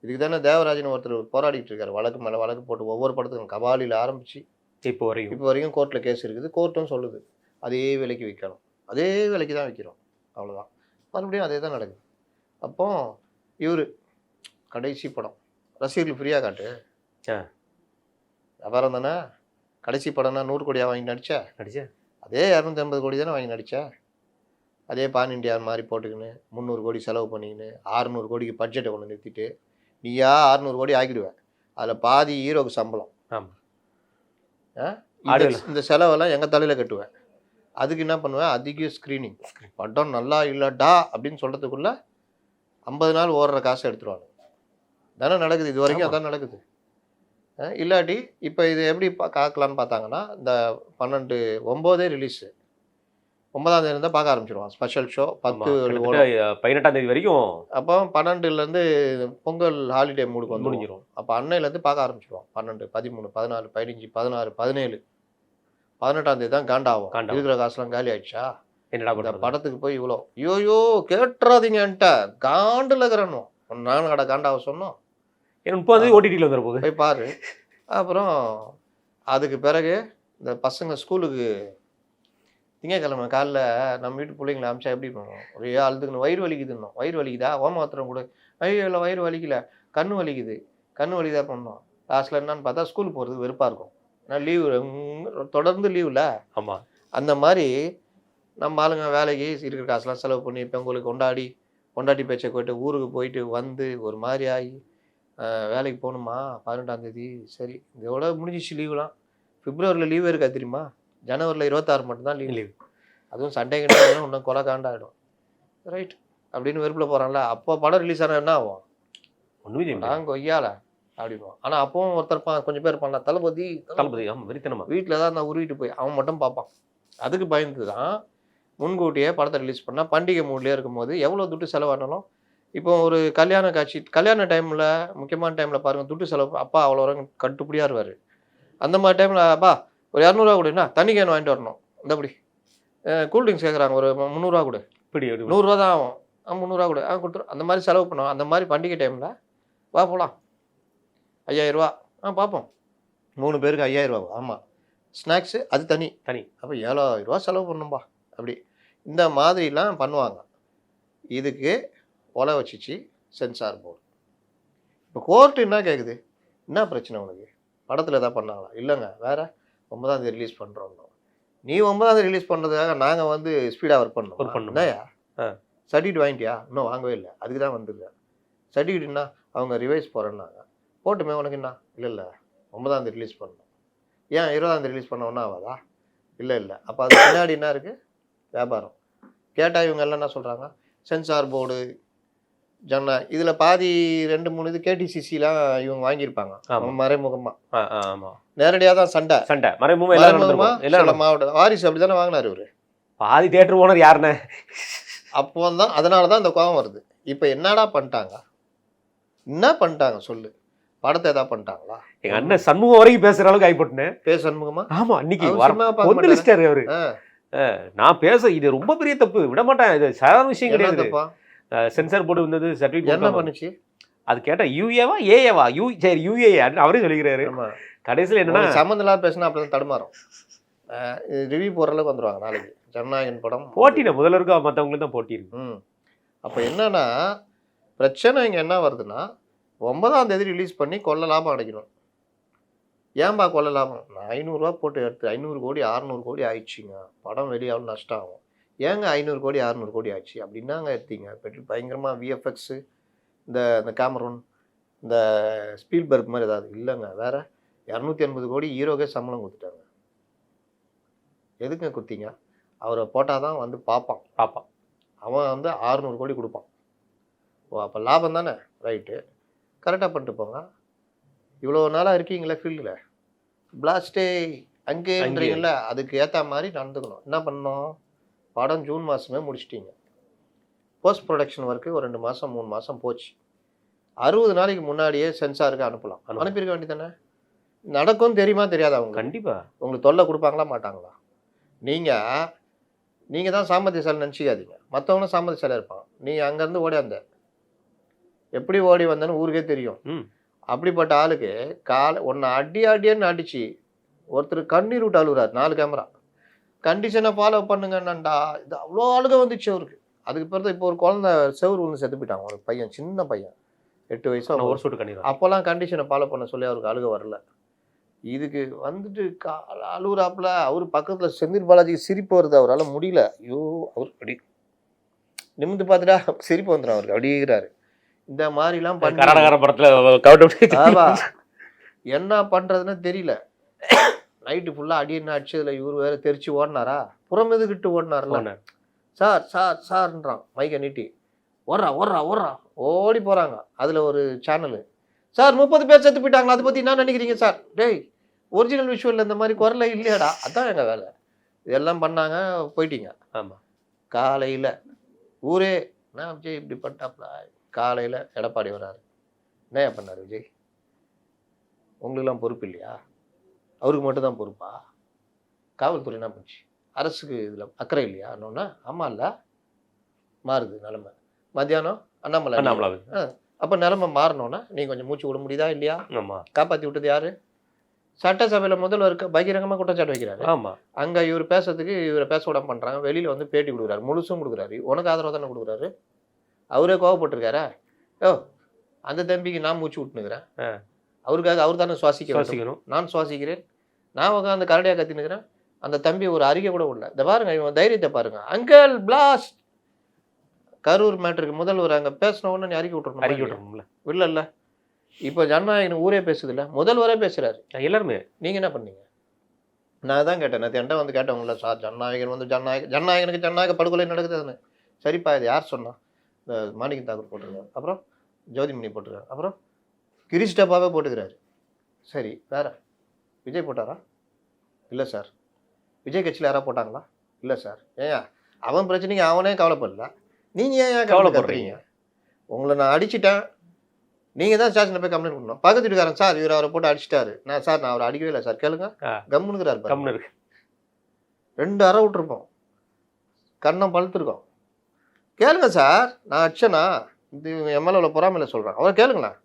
இதுக்கு தானே தேவராஜன் ஒருத்தர் போராடிட்டு இருக்காரு, வழக்கு மேலே வழக்கு போட்டு ஒவ்வொரு படத்துக்கும் கபாலியில் ஆரம்பித்து இப்போ வரைக்கும் கோர்ட்டில் கேஸ் இருக்குது. கோர்ட்டும் சொல்லுது அதே விலைக்கு விற்கணும், அதே விலைக்கு தான் விற்கிறோம், அவ்வளோதான். மறுபடியும் அதே தான் நடக்குது. அப்போ இவர் கடைசி படம் ரசிகர்கள் ஃப்ரீயாக காட்டு வியாபாரம் தானே. கடைசி படம்னா 100 கோடியாக வாங்கி நடித்தேன், அதே 250 கோடி தானே வாங்கி நடித்தேன். அதே பான் இண்டியா மாதிரி போட்டுக்கின்னு 300 கோடி செலவு பண்ணிக்கின்னு 600 கோடிக்கு பட்ஜெட்டை கொண்டு நிறுத்திட்டு நீயா 600 கோடி ஆக்கிடுவேன். அதில் பாதி ஹீரோக்கு சம்பளம். இந்த செலவெல்லாம் எங்கள் தலையில் கட்டுவேன். அதுக்கு என்ன பண்ணுவேன்? அதிக ஸ்க்ரீனிங். படம் நல்லா இல்லைடா அப்படின்னு சொல்கிறதுக்குள்ளே 50 நாள் ஓடுற காசை எடுத்துருவாங்க. தானே நடக்குது, இது வரைக்கும் அதான் நடக்குது. இல்லாட்டி இப்போ இது எப்படி காக்கலான்னு பார்த்தாங்கன்னா, இந்த 9 ரிலீஸு 9ஆம் தேதி தான் பார்க்க ஆரம்பிச்சிடுவான். ஸ்பெஷல் ஷோ 18ஆம் தேதி வரைக்கும். அப்போ 12லேருந்து பொங்கல் ஹாலிடே மூடுக்கு வந்து முடிஞ்சிடும். அப்போ அன்னையிலேருந்து பார்க்க ஆரம்பிச்சிடுவான். 12, 13, 14, 15, 16, 17, 18ஆம் தேதி தான் காண்டாகும். இருக்கிற காசுலாம் காலி ஆயிடுச்சா? இந்த படத்துக்கு போய் இவ்வளோ ஐயோயோ கேட்டுறாதீங்கன்ட்ட காண்டில் இருக்கிறனும் நானும் கடை காண்டாக சொன்னோம். 30 ஓடிடியில் வந்துட போகுது, போய் பாரு. அப்புறம் அதுக்கு பிறகு இந்த பசங்க ஸ்கூலுக்கு திங்கக்கிழமை காலைல நம்ம வீட்டு பிள்ளைங்களை அமிச்சா எப்படி பண்ணுவோம்? ஒரே அழுதுக்கணும், வயிறு வலிக்குதுன்னோம். வயிறு வலிக்குதா? ஓமாத்திரம் கூட. ஐயோ இல்லை வயிறு வலிக்கல, கண்ணு வலிக்குது, கண்ணு வலிதா பண்ணோம். லாஸ்ட்டில் என்னன்னு பார்த்தா ஸ்கூல் போகிறதுக்கு வெறுப்பாக இருக்கும். ஏன்னா லீவு தொடர்ந்து லீவில். ஆமாம். அந்த மாதிரி நம்ம ஆளுங்க வேலைக்கு இருக்கிற காசுலாம் செலவு பண்ணி பொங்கலுக்கு கொண்டாடி பேச்சை போயிட்டு ஊருக்கு போயிட்டு வந்து ஒரு மாதிரி ஆகி வேலைக்கு போகணுமா 18ஆம் தேதி. சரி இதோட முடிஞ்சிச்சு லீவுலாம். பிப்ரவரியில் லீவு இருக்கா தெரியுமா? ஜனவரியில் 26 மட்டும்தான் லீவ். அதுவும் சண்டே கிட்ட இன்னும் கொலை காண்டாயிடும். ரைட் அப்படின்னு வெறுப்பில் போகிறான்ல. அப்போ படம் ரிலீஸ் ஆனால் என்ன ஆகும்? ஒன்றுமே நாங்கள் கொய்யால அப்படிப்போம். ஆனால் அப்பவும் ஒருத்தர் கொஞ்சம் பேர் பண்ணலாம், தளபதி வெறித்தனமா வீட்டில் தான் நான் உருவிட்டு போய் அவன் மட்டும் பார்ப்பான். அதுக்கு பயந்து தான் முன்கூட்டியே படத்தை ரிலீஸ் பண்ணால் பண்டிகை மூட்லேயே இருக்கும்போது எவ்வளோ துட்டு செலவானாலும். இப்போ ஒரு கல்யாண காட்சி, கல்யாண டைமில் முக்கியமான டைமில் பாருங்கள் துட்டு செலவு. அப்பா அவ்வளோ வரும் கட்டுப்படியாக இருவார். அந்த மாதிரி டைமில் அப்பா ஒரு 200 கொடுன்னா தண்ணி கேன் வாங்கிட்டு வரணும், இந்தப்படி கூல்ட்ரிங்க்ஸ் கேட்குறாங்க ஒரு 300 கொடு, இப்படி 100 தான் ஆகும், 300 கொடு கொடுத்துரும். அந்த மாதிரி செலவு பண்ணுவோம். அந்த மாதிரி பண்டிகை டைமில் வா போகலாம் 5000 பார்ப்போம். 3 பேருக்கு 5000 ஆமாம். ஸ்நாக்ஸு அது தனி. அப்போ 7000 செலவு பண்ணணும்பா. அப்படி இந்த மாதிரிலாம் பண்ணுவாங்க. இதுக்கு ஒலை வச்சிச்சு சென்சார் போர்டு. இப்போ கோர்ட்டு என்ன கேட்குது? என்ன பிரச்சனை உனக்கு? படத்தில் எதாவது பண்ணாங்களா? இல்லைங்க வேறு 9ஆம் தேதி ரிலீஸ் பண்ணுறோம். நீ 9ஆம் தேதி ரிலீஸ் பண்ணுறதுக்காக நாங்கள் வந்து ஸ்பீடாக ஒர்க் பண்ணோம். என்னையா சர்டிஃபிகேட் வாங்கிட்டியா? இன்னும் வாங்கவே இல்லை, அதுக்கு தான் வந்துருக்கேன். சர்டிஃபிகேட்னா அவங்க ரிவைஸ் போகிறேன்னாங்க. போட்டுமே உனக்கு என்ன? இல்லை 9ஆம் தேதி ரிலீஸ் பண்ணணும். ஏன் 20ஆம் தேதி ரிலீஸ் பண்ண ஒன்றா ஆகாதா? இல்லை. அப்போ அது பின்னாடி என்ன இருக்குது? வியாபாரம். கேட்டால் இவங்க எல்லாம் என்ன சொல்கிறாங்க? சென்சார் போர்டு இதில் பாதி 2-3 இது கேடிசிசிலாம் இவங்க வாங்கியிருப்பாங்க மறைமுகமாக. நேரடியாக தான் சண்டை மறைமுகமாக மாவட்ட வாரிசு அப்படி தானே வாங்கினார் இவர். பாதி தியேட்டர் ஓனர் யாருன்னு அப்போ தான் அதனால தான் இந்த கோபம் வருது. இப்போ என்னடா பண்ணிட்டாங்க? என்ன பண்ணிட்டாங்க சொல்லு? படத்தை எதாவது பண்ணிட்டாங்களா? எங்கள் அண்ணன் சண்முகம் வரைக்கும் பேசுகிற அளவுக்கு ஆகிப்போட்டுனேன். சண்முகமா? ஆமாம், இன்னைக்கு அவரு நான் பேச இது ரொம்ப பெரிய தப்பு, விட மாட்டேன். இது சாதாரண விஷயம் கிடையாது. சென்சார் போர்டு வந்தது, சர்டிஃபிகேட் என்ன பண்ணுச்சு? அது கேட்டால் யூஏவா ஏஏவா சரி யூஏ அவரே சொல்லிக்கிறாரு. கடைசியில் என்னன்னா சம்மந்தெல்லாம் பேசினா அப்படி தான் தடுமாறும். ரிவ்யூ போடுற அளவுக்கு வந்துடுவாங்க. நாளைக்கு ஜனநாயகன் படம் போட்டின முதல்ல இருக்கா, மற்றவங்களுக்கு தான் போட்டி இருக்கு. அப்போ என்னன்னா பிரச்சனை இங்கே என்ன வருதுன்னா 9ஆம் தேதி ரிலீஸ் பண்ணி கொள்ள லாபம் அடைக்கணும். ஏன்பா கொள்ள லாபம்? நான் 500 போட்டு எடுத்து 500 கோடி 600 கோடி ஆயிடுச்சுங்க, படம் வெளியாகும் நஷ்டம் ஆகும். ஏங்க 500 கோடி 600 கோடி ஆச்சு அப்படின்னாங்க எடுத்தீங்க. பெட்ரி பயங்கரமாக விஎஃப்எக்ஸு இந்த கேமரூன் இந்த ஸ்பீல்பர்க் மாதிரி ஏதாவது இல்லைங்க. வேறு 280 கோடி ஹீரோக்கே சம்பளம் கொடுத்துட்டாங்க. எதுக்குங்க கொடுத்தீங்க? அவரை போட்டால் தான் வந்து பார்ப்பான். அவன் வந்து 600 கோடி கொடுப்பான். ஓ அப்போ லாபம் தானே, ரைட்டு, கரெக்டாக பண்ணிட்டு போங்க. இவ்வளோ நாளாக இருக்கீங்களே ஃபீல்டில், பிளாஸ்டே அங்கேன்றீங்கள, அதுக்கு ஏற்ற மாதிரி நடந்துக்கணும். என்ன பண்ணணும், படம் ஜூன் மாதமே முடிச்சிட்டிங்க, போஸ்ட் ப்ரொடக்ஷன் ஒர்க்கு ஒரு 2 மாதம் 3 மாதம் போச்சு, 60 நாளைக்கு முன்னாடியே சென்சாருக்கு அனுப்பலாம். அனுப்பியிருக்க வேண்டியதானே. நடக்கும் தெரியுமா தெரியாதா அவங்க? கண்டிப்பா. உங்களுக்கு தொல்லை கொடுப்பாங்களா மாட்டாங்களா? நீங்கள் தான் சாமர்த்தியசாலி நினச்சிக்காதீங்க, மற்றவங்களும் சாமர்த்தியசாலியாக இருப்பான். நீங்கள் அங்கேருந்து ஓடியாந்த, எப்படி ஓடி வந்தேன்னு ஊருக்கே தெரியும். அப்படிப்பட்ட ஆளுக்கு ஒன்று அடின்னு அடிச்சு ஒருத்தர் கண்ணீர் விட்டு அழுகுறாரு. 4 கேமரா கண்டிஷனை ஃபாலோ பண்ணுங்கன்னாண்டா. இது அவ்வளோ அழுக வந்துச்சு அவருக்கு. அதுக்கு பிறகு இப்போ ஒரு குழந்தை செவுரு ஒன்று செத்து போயிட்டாங்க, ஒரு பையன், சின்ன பையன், 8 வயசு. ஒரு சொட்டு கண்ணீர். அப்போல்லாம் கண்டிஷனை ஃபாலோ பண்ண சொல்லி அவருக்கு அழுக வரல. இதுக்கு வந்துட்டு அழுகுறாப்புல. அவர் பக்கத்தில் செந்தில் பாலாஜிக்கு சிரிப்பு வருது, அவரால் முடியல. ஐயோ, அவர் அப்படி நிமிந்து பார்த்துட்டா சிரிப்பு வந்துடும் அவருக்கு, அப்படிங்கிறாரு. இந்த மாதிரிலாம் கரகார படத்தில் என்ன பண்ணுறதுன்னு தெரியல. நைட்டு ஃபுல்லாக அடின்னு அடிச்சதில் இவர் வேறு தெரிச்சு ஓடினாரா, புறமெதுக்கிட்டு ஓடினார்ல. சார் சார் சார்ன்றான் மைக்கை நீட்டி, ஓடுறா ஓடுறா ஓடுறா, ஓடி போகிறாங்க. அதில் ஒரு சேனலு, சார் 30 பேர் செத்து போயிட்டாங்களா, அதை பற்றி என்ன நினைக்கிறீங்க சார்? டேய், ஒரிஜினல் விஷுவலில் இந்த மாதிரி குரலை இல்லையாடா, அதான் எங்கள் வேலை. இதெல்லாம் பண்ணாங்க, போயிட்டீங்க. ஆமாம். காலையில் ஊரே என்ன விஜய் இப்படி பண்ணிட்டாப்ல. காலையில் எடப்பாடி வர்றாரு, என்ன பண்ணார் விஜய்? உங்களுக்கெல்லாம் பொறுப்பு இல்லையா? அவருக்கு மட்டும் தான் பொறுப்பா? காவல்துறை என்ன பண்ணுச்சு? அரசுக்கு இதில் அக்கறை இல்லையா? இன்னொன்னா ஆமாம் இல்லை, மாறுது நிலமை. மத்தியானம் அண்ணாமலை. அப்போ நிலமை மாறணும்னா நீங்கள் கொஞ்சம் மூச்சு விட முடியுதா இல்லையா? காப்பாற்றி விட்டது யாரு? சட்டசபையில் முதல்வர் பகிரங்கமாக குற்றச்சாட்டு வைக்கிறாரு. ஆமாம். அங்கே இவர் பேசுறதுக்கு இவரை பேச விடாம பண்ணுறாங்க. வெளியில் வந்து பேட்டி கொடுக்குறாரு, முழுசும் கொடுக்குறாரு. உனக்கு ஆதரவு தானே கொடுக்குறாரு. அவரே கோவப்பட்டிருக்காரா? ஓ, அந்த தம்பிக்கு நான் மூச்சு விட்டுனுக்கிறேன், அவருக்காக அவர் தானே சுவாசிக்கணும், நான் சுவாசிக்கிறேன், நான் உட்காந்து கரடியாக கத்தினுக்கிறேன். அந்த தம்பி ஒரு அறிக்கை கூட விடல. இந்த பாருங்க, இவன் தைரியத்தை பாருங்க. அங்கல் பிளாஸ்ட் கரூர் மேட்டருக்கு முதல்வர் அங்கே பேசின உடனே நீ அறிக்கை விட்டுறணும்ல. இல்லைல்ல, இப்போ ஜனநாயகன் ஊரே பேசுது இல்லை, முதல்வரே பேசுகிறாரு, எல்லாருமே. நீங்கள் என்ன பண்ணீங்க? நான் தான் கேட்டேன், நேற்று என்கிட்ட வந்து கேட்டவங்கள, சார் ஜனநாயகன் வந்து ஜனநாயகனுக்கு ஜனநாயக படுகொலை நடக்குதுன்னு. சரிப்பா, இது யார் சொன்னா? இந்த மாணிக்க தாக்கூர் போட்டிருக்காரு, அப்புறம் ஜோதிமணி போட்டிருக்காரு, அப்புறம் கிரீஷ் டப்பாவே போட்டுக்கிறாரு. சரி, வேற விஜய் போட்டாரா? இல்லை சார். விஜய் கட்சியில் யாராவது போட்டாங்களா? இல்லை சார். ஏன் அவன் பிரச்சனைக்கு அவனே கவலைப்படல, நீங்கள் ஏன் கவலைப்படுறீங்க? உங்களை நான் அடிச்சிட்டேன், நீங்கள் தான் ஸ்டேஷனில் போய் கம்ப்ளைண்ட் பண்ணணும். பக்கத்து வீட்டுக்காரன், சார் இவர் அவரை போட்டு அடிச்சிட்டாரு. நான் சார், நான் அவரை அடிக்கவே இல்லை சார், கேளுங்க, கம்முனுங்கிறாரு. 2 அறை விட்டுருப்போம், கண்ணம் பழுத்துருக்கோம். கேளுங்க சார், நான் அடிச்சேனா? இது எம்எல்ஏ பொறாமையில சொல்கிறேன், அவரை கேளுங்களேன்,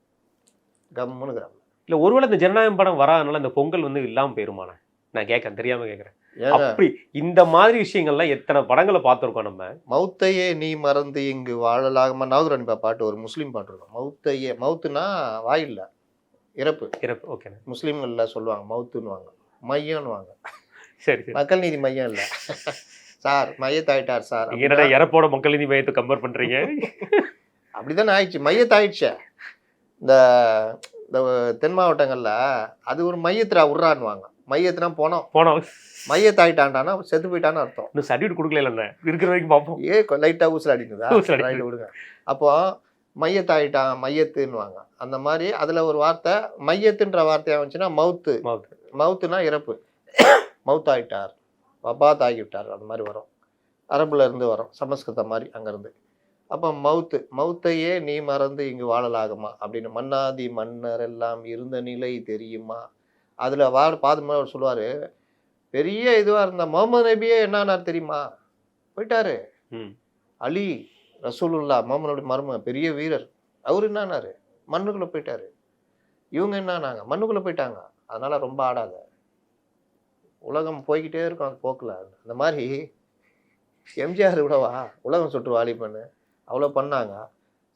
கம்முனுங்கிறாங்க. இல்லை, ஒருவேளை இந்த ஜனநாயகம் படம் வராதனால இந்த பொங்கல் வந்து இல்லாமல் போயிருமாண்ணே? நான் கேட்க தெரியாமல் கேட்குறேன். அப்படி இந்த மாதிரி விஷயங்கள்லாம் எத்தனை படங்களை பார்த்துருக்கோம் நம்ம. மௌத்தையே நீ மறந்து இங்கு வாழலாகமா நவதுரணிப்பா பாட்டு, ஒரு முஸ்லீம் பாட்டு இருக்கும். மௌத்தையே, மௌத்துனா வாயில்ல, இறப்பு. ஓகே. முஸ்லீம்களில் சொல்லுவாங்க மௌத்துன்னுவாங்க, மையம்னு வாங்க. சரி, மக்கள் நீதி மையம் இல்லை சார், மையத்தாயிட்டார் சார். என்னடா இறப்போட மக்கள் நீதி மையத்தை கம்பேர் பண்ணுறீங்க? அப்படிதானே ஆயிடுச்சு, மையத்தாயிடுச்சே. இந்த தென் மாவட்டங்களில் அது ஒரு மையத்திரா உர்றான்னுவாங்க. மையத்தினா போனோம் மையத்தாயிட்டான்டானா செத்து போயிட்டான்னு அர்த்தம். இன்னும் சர்டிஃபிகேட் கொடுக்கல, இருக்கிற வரைக்கும் பார்ப்போம். லைட்டாக ஊசல் அடிக்குதா, ரைட்டு விடுங்க. அப்போ மையத்தாயிட்டான், மையத்துன்னுவாங்க. அந்த மாதிரி அதில் ஒரு வார்த்தை மையத்துன்ற வார்த்தையாக வந்துச்சுன்னா மவுத்து. மவுத்துனா இறப்பு, மவுத்தாயிட்டார், வபாத் ஆகிவிட்டார், அந்த மாதிரி வரும். அரபுல இருந்து வரும், சமஸ்கிருதம் மாதிரி அங்கேருந்து. அப்போ மவுத்தையே நீ மறந்து இங்கு வாழலாகுமா அப்படின்னு, மன்னாதி மன்னர் எல்லாம் இருந்த நிலை தெரியுமா. அதில் பாதுமா அவர் சொல்லுவார், பெரிய இதுவாக இருந்த முகமது நபியே என்னானார் தெரியுமா? போயிட்டாரு. அலி ரசூலுல்லா முகமது மரும பெரிய வீரர், அவர் என்னானார்? மண்ணுக்குள்ளே போயிட்டாரு. இவங்க என்னானாங்க? மண்ணுக்குள்ளே போயிட்டாங்க. அதனால் ரொம்ப ஆடாத, உலகம் போய்கிட்டே இருக்கும் அந்த போக்கில். அந்த மாதிரி எம்ஜிஆர் விடவா உலகம் சுற்று வாலிபன்னு அவ்வளோ பண்ணாங்க,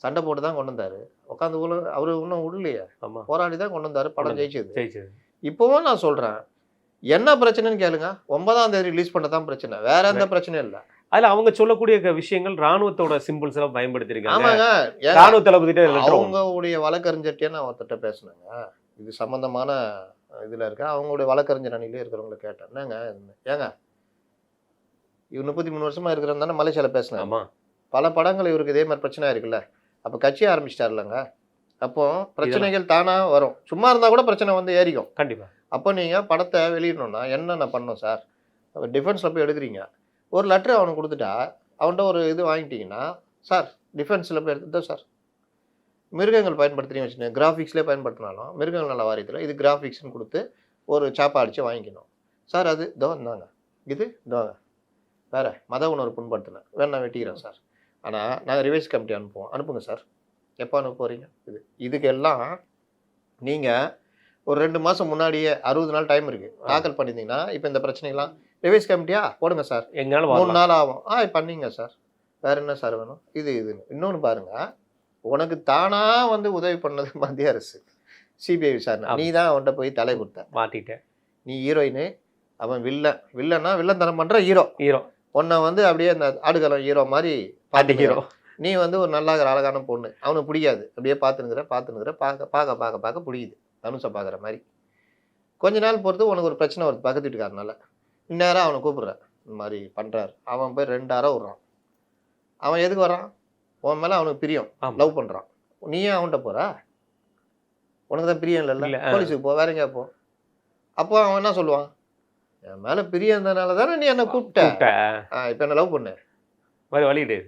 சண்டை போட்டு தான் கொண்டு வந்தார். உட்காந்து அவர் இன்னும் விடலையே, போராடி தான் கொண்டு வந்தார், படம் ஜெயிச்சது. இப்போவும் நான் சொல்கிறேன், என்ன பிரச்சனைன்னு கேளுங்க, 9ஆம் தேதி ரிலீஸ் பண்ண தான் பிரச்சனை, வேற எந்த பிரச்சனையும் இல்லை. அதில் அவங்க சொல்லக்கூடிய விஷயங்கள் ராணுவத்தோட சிம்பிள்ஸ் எல்லாம் பயன்படுத்திருக்காங்க. ஆமாங்க, ராணுவ தளபதிட்டே அவங்களுடைய வழக்கறிஞர்கிட்டே நான் ஒருத்தட்ட பேசினேங்க, இது சம்மந்தமான இதில் இருக்க அவங்களுடைய வழக்கறிஞர் அணிலே இருக்கிறவங்கள கேட்டேன், என்னங்க ஏங்க இவர் 33 வருஷமா இருக்கிறது தானே மலேசியாவில் பேசினேன். பல படங்கள் இவருக்கு இதே மாதிரி பிரச்சனை இருக்குல்ல. அப்போ கட்சி ஆரம்பிச்சிட்டாருலங்க. அப்போ பிரச்சனைகள் தானா வரும். சும்மா இருந்தா கூட பிரச்சனை வந்து ஏறிக்கும். கண்டிப்பா. அப்போ நீங்க படத்தை வெளியிடணும்னா என்னென்ன பண்ணணும் சார்? டிஃபென்ஸ்ல போய் எடுக்கிறீங்க. ஒரு லெட்டர் அவனுக்கு கொடுத்துட்டா அவன்கிட்ட ஒரு இது வாங்கிட்டீங்கன்னா, சார் டிஃபென்ஸில் போய் எடுத்துட்டா சார் மிருகங்கள் பயன்படுத்துறீங்கன்னு வச்சுக்கோங்க, கிராஃபிக்ஸ்லேயே பயன்படுத்தினாலும் மிருகங்கள் நல்ல வாரியத்தில் இது கிராஃபிக்ஸ்னு கொடுத்து ஒரு சாப்பா அடித்து வாங்கிக்கணும். சார் அது இதோ இருந்தாங்க, இது இதோங்க வேறு மத உணர்வு புண்படுத்தினேன், வேணா வெட்டிக்கிறேன் சார். ஆனால் நாங்கள் ரிவைஸ் கமிட்டி அனுப்புங்க சார். எப்போ அனுப்ப போகிறீங்க? இதுக்கெல்லாம் நீங்கள் ஒரு 2 மாதம் முன்னாடியே 60 நாள் டைம் இருக்குது தாக்கல் பண்ணியிருந்தீங்கன்னா, இப்போ இந்த பிரச்சனைலாம் ரிவைஸ் கமிட்டியா போடுங்க சார், எங்களால் 3 நாள் ஆகும். பண்ணிங்க சார், வேறு என்ன சார் வேணும்? இதுன்னு இன்னொன்று பாருங்கள், உனக்கு தானாக வந்து உதவி பண்ணது மத்திய அரசு, சிபிஐ விசாரணை. நீ தான் அவன்கிட்ட போய் தலை கொடுத்த, மாட்டிட்டேன். நீ ஹீரோயின், அவன் வில்லன்னா வில்லன் தனம் பண்ணுற ஹீரோ. உன்னை வந்து அப்படியே அந்த ஆடுகளம் ஹீரோ மாதிரி பார்த்து ஹீரோ. நீ வந்து ஒரு நல்லா அழகான பொண்ணு, அவனுக்கு பிடிக்காது, அப்படியே பார்த்துனுங்கிற பார்க்க பிடிக்குது, தனுஷை பார்க்குற மாதிரி. கொஞ்ச நாள் பொறுத்து உனக்கு ஒரு பிரச்சனை வருது பக்கத்து வீட்டுக்காரனால, இந்நேரம் அவனை கூப்பிட்ற, இந்த மாதிரி பண்ணுறாரு. அவன் போய் 2 அரை விட்றான். அவன் எதுக்கு வரான்? உன் மேலே அவனுக்கு பிரியம், லவ் பண்ணுறான். நீ ஏன் அவன்கிட்ட போகிற? உனக்கு தான் பிரியம் இல்லைல்ல, போலீஸுக்கு போ, வேற எங்கேயா போ. அப்போ அவன் என்ன சொல்லுவான்? என் மேலே பிரியம் இருந்ததுனால தானே நீ என்னை கூப்பிட்ட, இப்போ என்ன லவ் பண்ணு வழியிடு.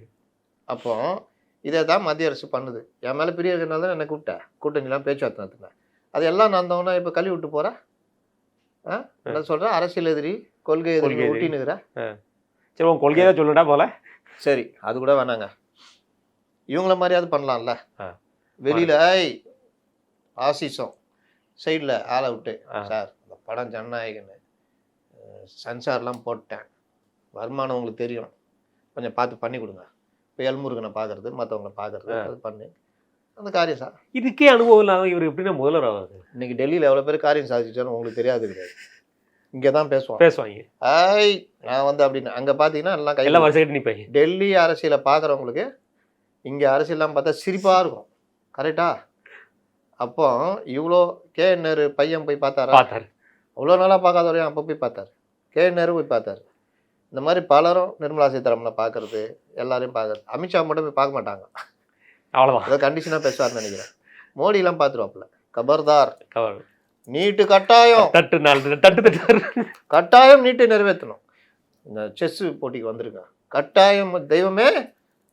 அப்போ இதை தான் மத்திய அரசு பண்ணுது. என் மேலே பிரியம் இருக்கிறனால தான் என்னை கூப்பிட்டேன், கூட்டணிலாம் பேச்சுவார்த்தை நடத்தினேன். அது எல்லாம் நான் தவணை இப்போ கழுவி விட்டு போகிறேன். என்ன சொல்கிறேன்? அரசியல் எதிரி, கொள்கை எதிரி ஊட்டினுக்கிற. சரி, உன் கொள்கையை தான் சொல்லுடா போல. சரி, அது கூட வேணாங்க, இவங்கள மாதிரியாவது பண்ணலாம்ல. வெளியில் ஆசிசம் சைடில் ஆளை விட்டு, சார் இந்த படம் ஜனநாயகன்னு சென்சார்லாம் போட்டேன், வருமானம் உங்களுக்கு தெரியும், கொஞ்சம் பார்த்து பண்ணி கொடுங்க. இப்போ எல்முருகனை பார்க்கறது, மற்றவங்களை பார்க்கறது, அது பண்ணி அந்த காரியம் சார். இதுக்கே அனுபவம் இல்லாமல் இவர் எப்படின்னா முதல்வர் ஆகுது? இன்னைக்கு டெல்லியில் எவ்வளோ பேர் காரியம் சாதிச்சாலும் உங்களுக்கு தெரியாது கிடையாது. இங்கே தான் பேசுவாங்க. நான் வந்து அப்படின்னு அங்கே பார்த்தீங்கன்னா எல்லாம் கையில் வரிசைட்டு நிற்பேன். டெல்லி அரசியலை பார்க்குறவங்களுக்கு இங்கே அரசியல்லாம் பார்த்தா சிரிப்பாக இருக்கும். கரெக்டா? அப்போ இவ்வளோ KN நேரு பையன் போய் பார்த்தாரு, அவ்வளோ நாளாக பார்க்காதவரையும் அப்போ போய் பார்த்தாரு. KN நேரு போய் பார்த்தாரு. இந்த மாதிரி பலரும் நிர்மலா சீதாராமனை பார்க்கறது, எல்லாரையும் பார்க்கறது. அமித்ஷா மட்டும் போய் பார்க்க மாட்டாங்க, அவ்வளோதான். ஏதோ கண்டிஷனாக பேசுவார்னு நினைக்கிறேன். மோடிலாம் பார்த்துருவாப்புல, கபர்தார், நீட்டு கட்டாயம், கட்டாயம் நீட்டை நிறைவேற்றணும். இந்த செஸ் போட்டிக்கு வந்திருக்கேன், கட்டாயம் தெய்வமே,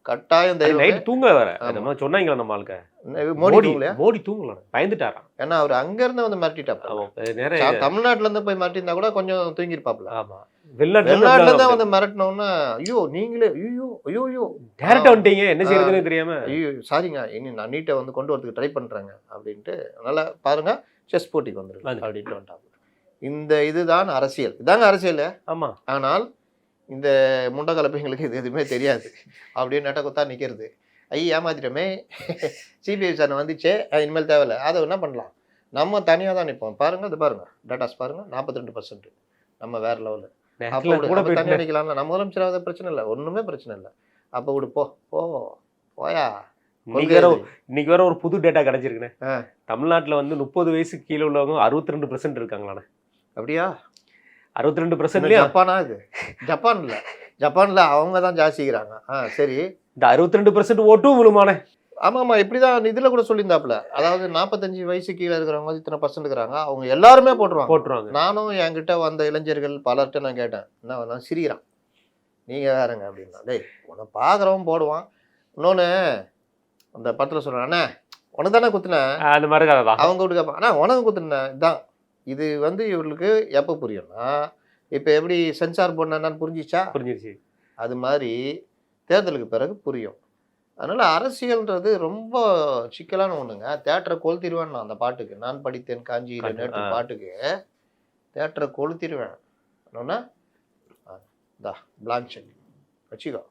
கட்டாயம் தெய்வமே. தூங்க வேற சொன்னாங்களா நம்ம ஆளுக்க? மோடி தூங்கல, பயந்துட்டாராம். ஏன்னா அவர் அங்கிருந்து வந்து மிரட்டிட்டாப்பா. தமிழ்நாட்டுல இருந்து போய் மிரட்டிருந்தா கூட கொஞ்சம் தூங்கிருப்பாப்ல. வெளிநாட்டுல தான் வந்து மிரட்டினோன்னா, ஐயோ நீங்களே, ஐயோ ஐயோ ஐயோ டேரக்டா வந்துட்டீங்க, என்ன செய்யறதுன்னு தெரியாம, ஐயோ சாரிங்க, இனி நான் நீட்டை வந்து கொண்டு வரதுக்கு ட்ரை பண்றேங்க அப்படின்ட்டு. நல்லா பாருங்க, செஸ் போட்டிக்கு வந்துருக்கு அப்படின்ட்டு வந்துட்டாங்க. இந்த இதுதான் அரசியல், இதாங்க அரசியல். ஆமா. ஆனால் இந்த முண்டை கலப்பைங்களுக்கு இது எதுவுமே தெரியாது. அப்படியே நெட்ட கொத்தா நிற்கிறது. ஏமாத்திட்டோமே, சிபிஐ விசாரணை வந்துச்சே, இனிமேல் தேவையில்லை, அதை என்ன பண்ணலாம், நம்ம தனியாக தான் நிற்போம். பாருங்க, அது பாருங்க, டேட்டாஸ் பாருங்க, 42%. நம்ம வேற லெவலில். அப்போ தனியாக நிற்கலாம்ல, நம்ம முதலமைச்சராக பிரச்சனை இல்லை, ஒன்றுமே பிரச்சனை இல்லை. அப்போ விடு, போயா. இன்னைக்கு வேற ஒரு புது டேட்டா கிடைச்சிருக்குண்ணே. தமிழ்நாட்டில் வந்து 30 வயசுக்கு கீழே உள்ளவங்க 62% இருக்காங்களாண்ணே. அப்படியா? 62%. ஜப்பானா? இது ஜப்பான் இல்லை, ஜப்பானில் அவங்க தான் ஜாஸ்திக்கிறாங்க. சரி, இந்த 62% ஓட்டும் விழுமானே. ஆமாம், இப்படி தான் இதில் கூட சொல்லியிருந்தாப்புல. அதாவது 45 வயசு கீழே இருக்கிறவங்க இத்தனை % இருக்கிறாங்க, அவங்க எல்லாருமே போட்டுருவாங்க. நானும் என்கிட்ட வந்த இளைஞர்கள் பலர்கிட்ட நான் கேட்டேன், என்ன சிரிக்கிறான், நீங்கள் வேறங்க அப்படின்னா. டேய், உன்னை பார்க்குறவன் போடுவான். இன்னொன்று அந்த படத்தில் சொல்கிறேன், அண்ணா உனக்கு தானே குத்துனேன், அந்த மாதிரி அவங்க வீட்டு கேட்பான், அண்ணா உனக்கு குத்துனேன். இதுதான் இது வந்து இவர்களுக்கு எப்போ புரியும்னா, இப்போ எப்படி சென்சார் போர்டு என்னன்னு புரிஞ்சிச்சு, அது மாதிரி தேர்தலுக்கு பிறகு புரியும். அதனால் அரசியல்ன்றது ரொம்ப சிக்கலான ஒன்றுங்க. தேட்டரை கொளுத்திடுவேன் நான் அந்த பாட்டுக்கு, நான் படித்தேன் காஞ்சியில் நேற்று பாட்டுக்கு தேட்டரை கொளுத்திடுவேன். என்னன்னா பிளாங்க் செக் வச்சுக்கோ,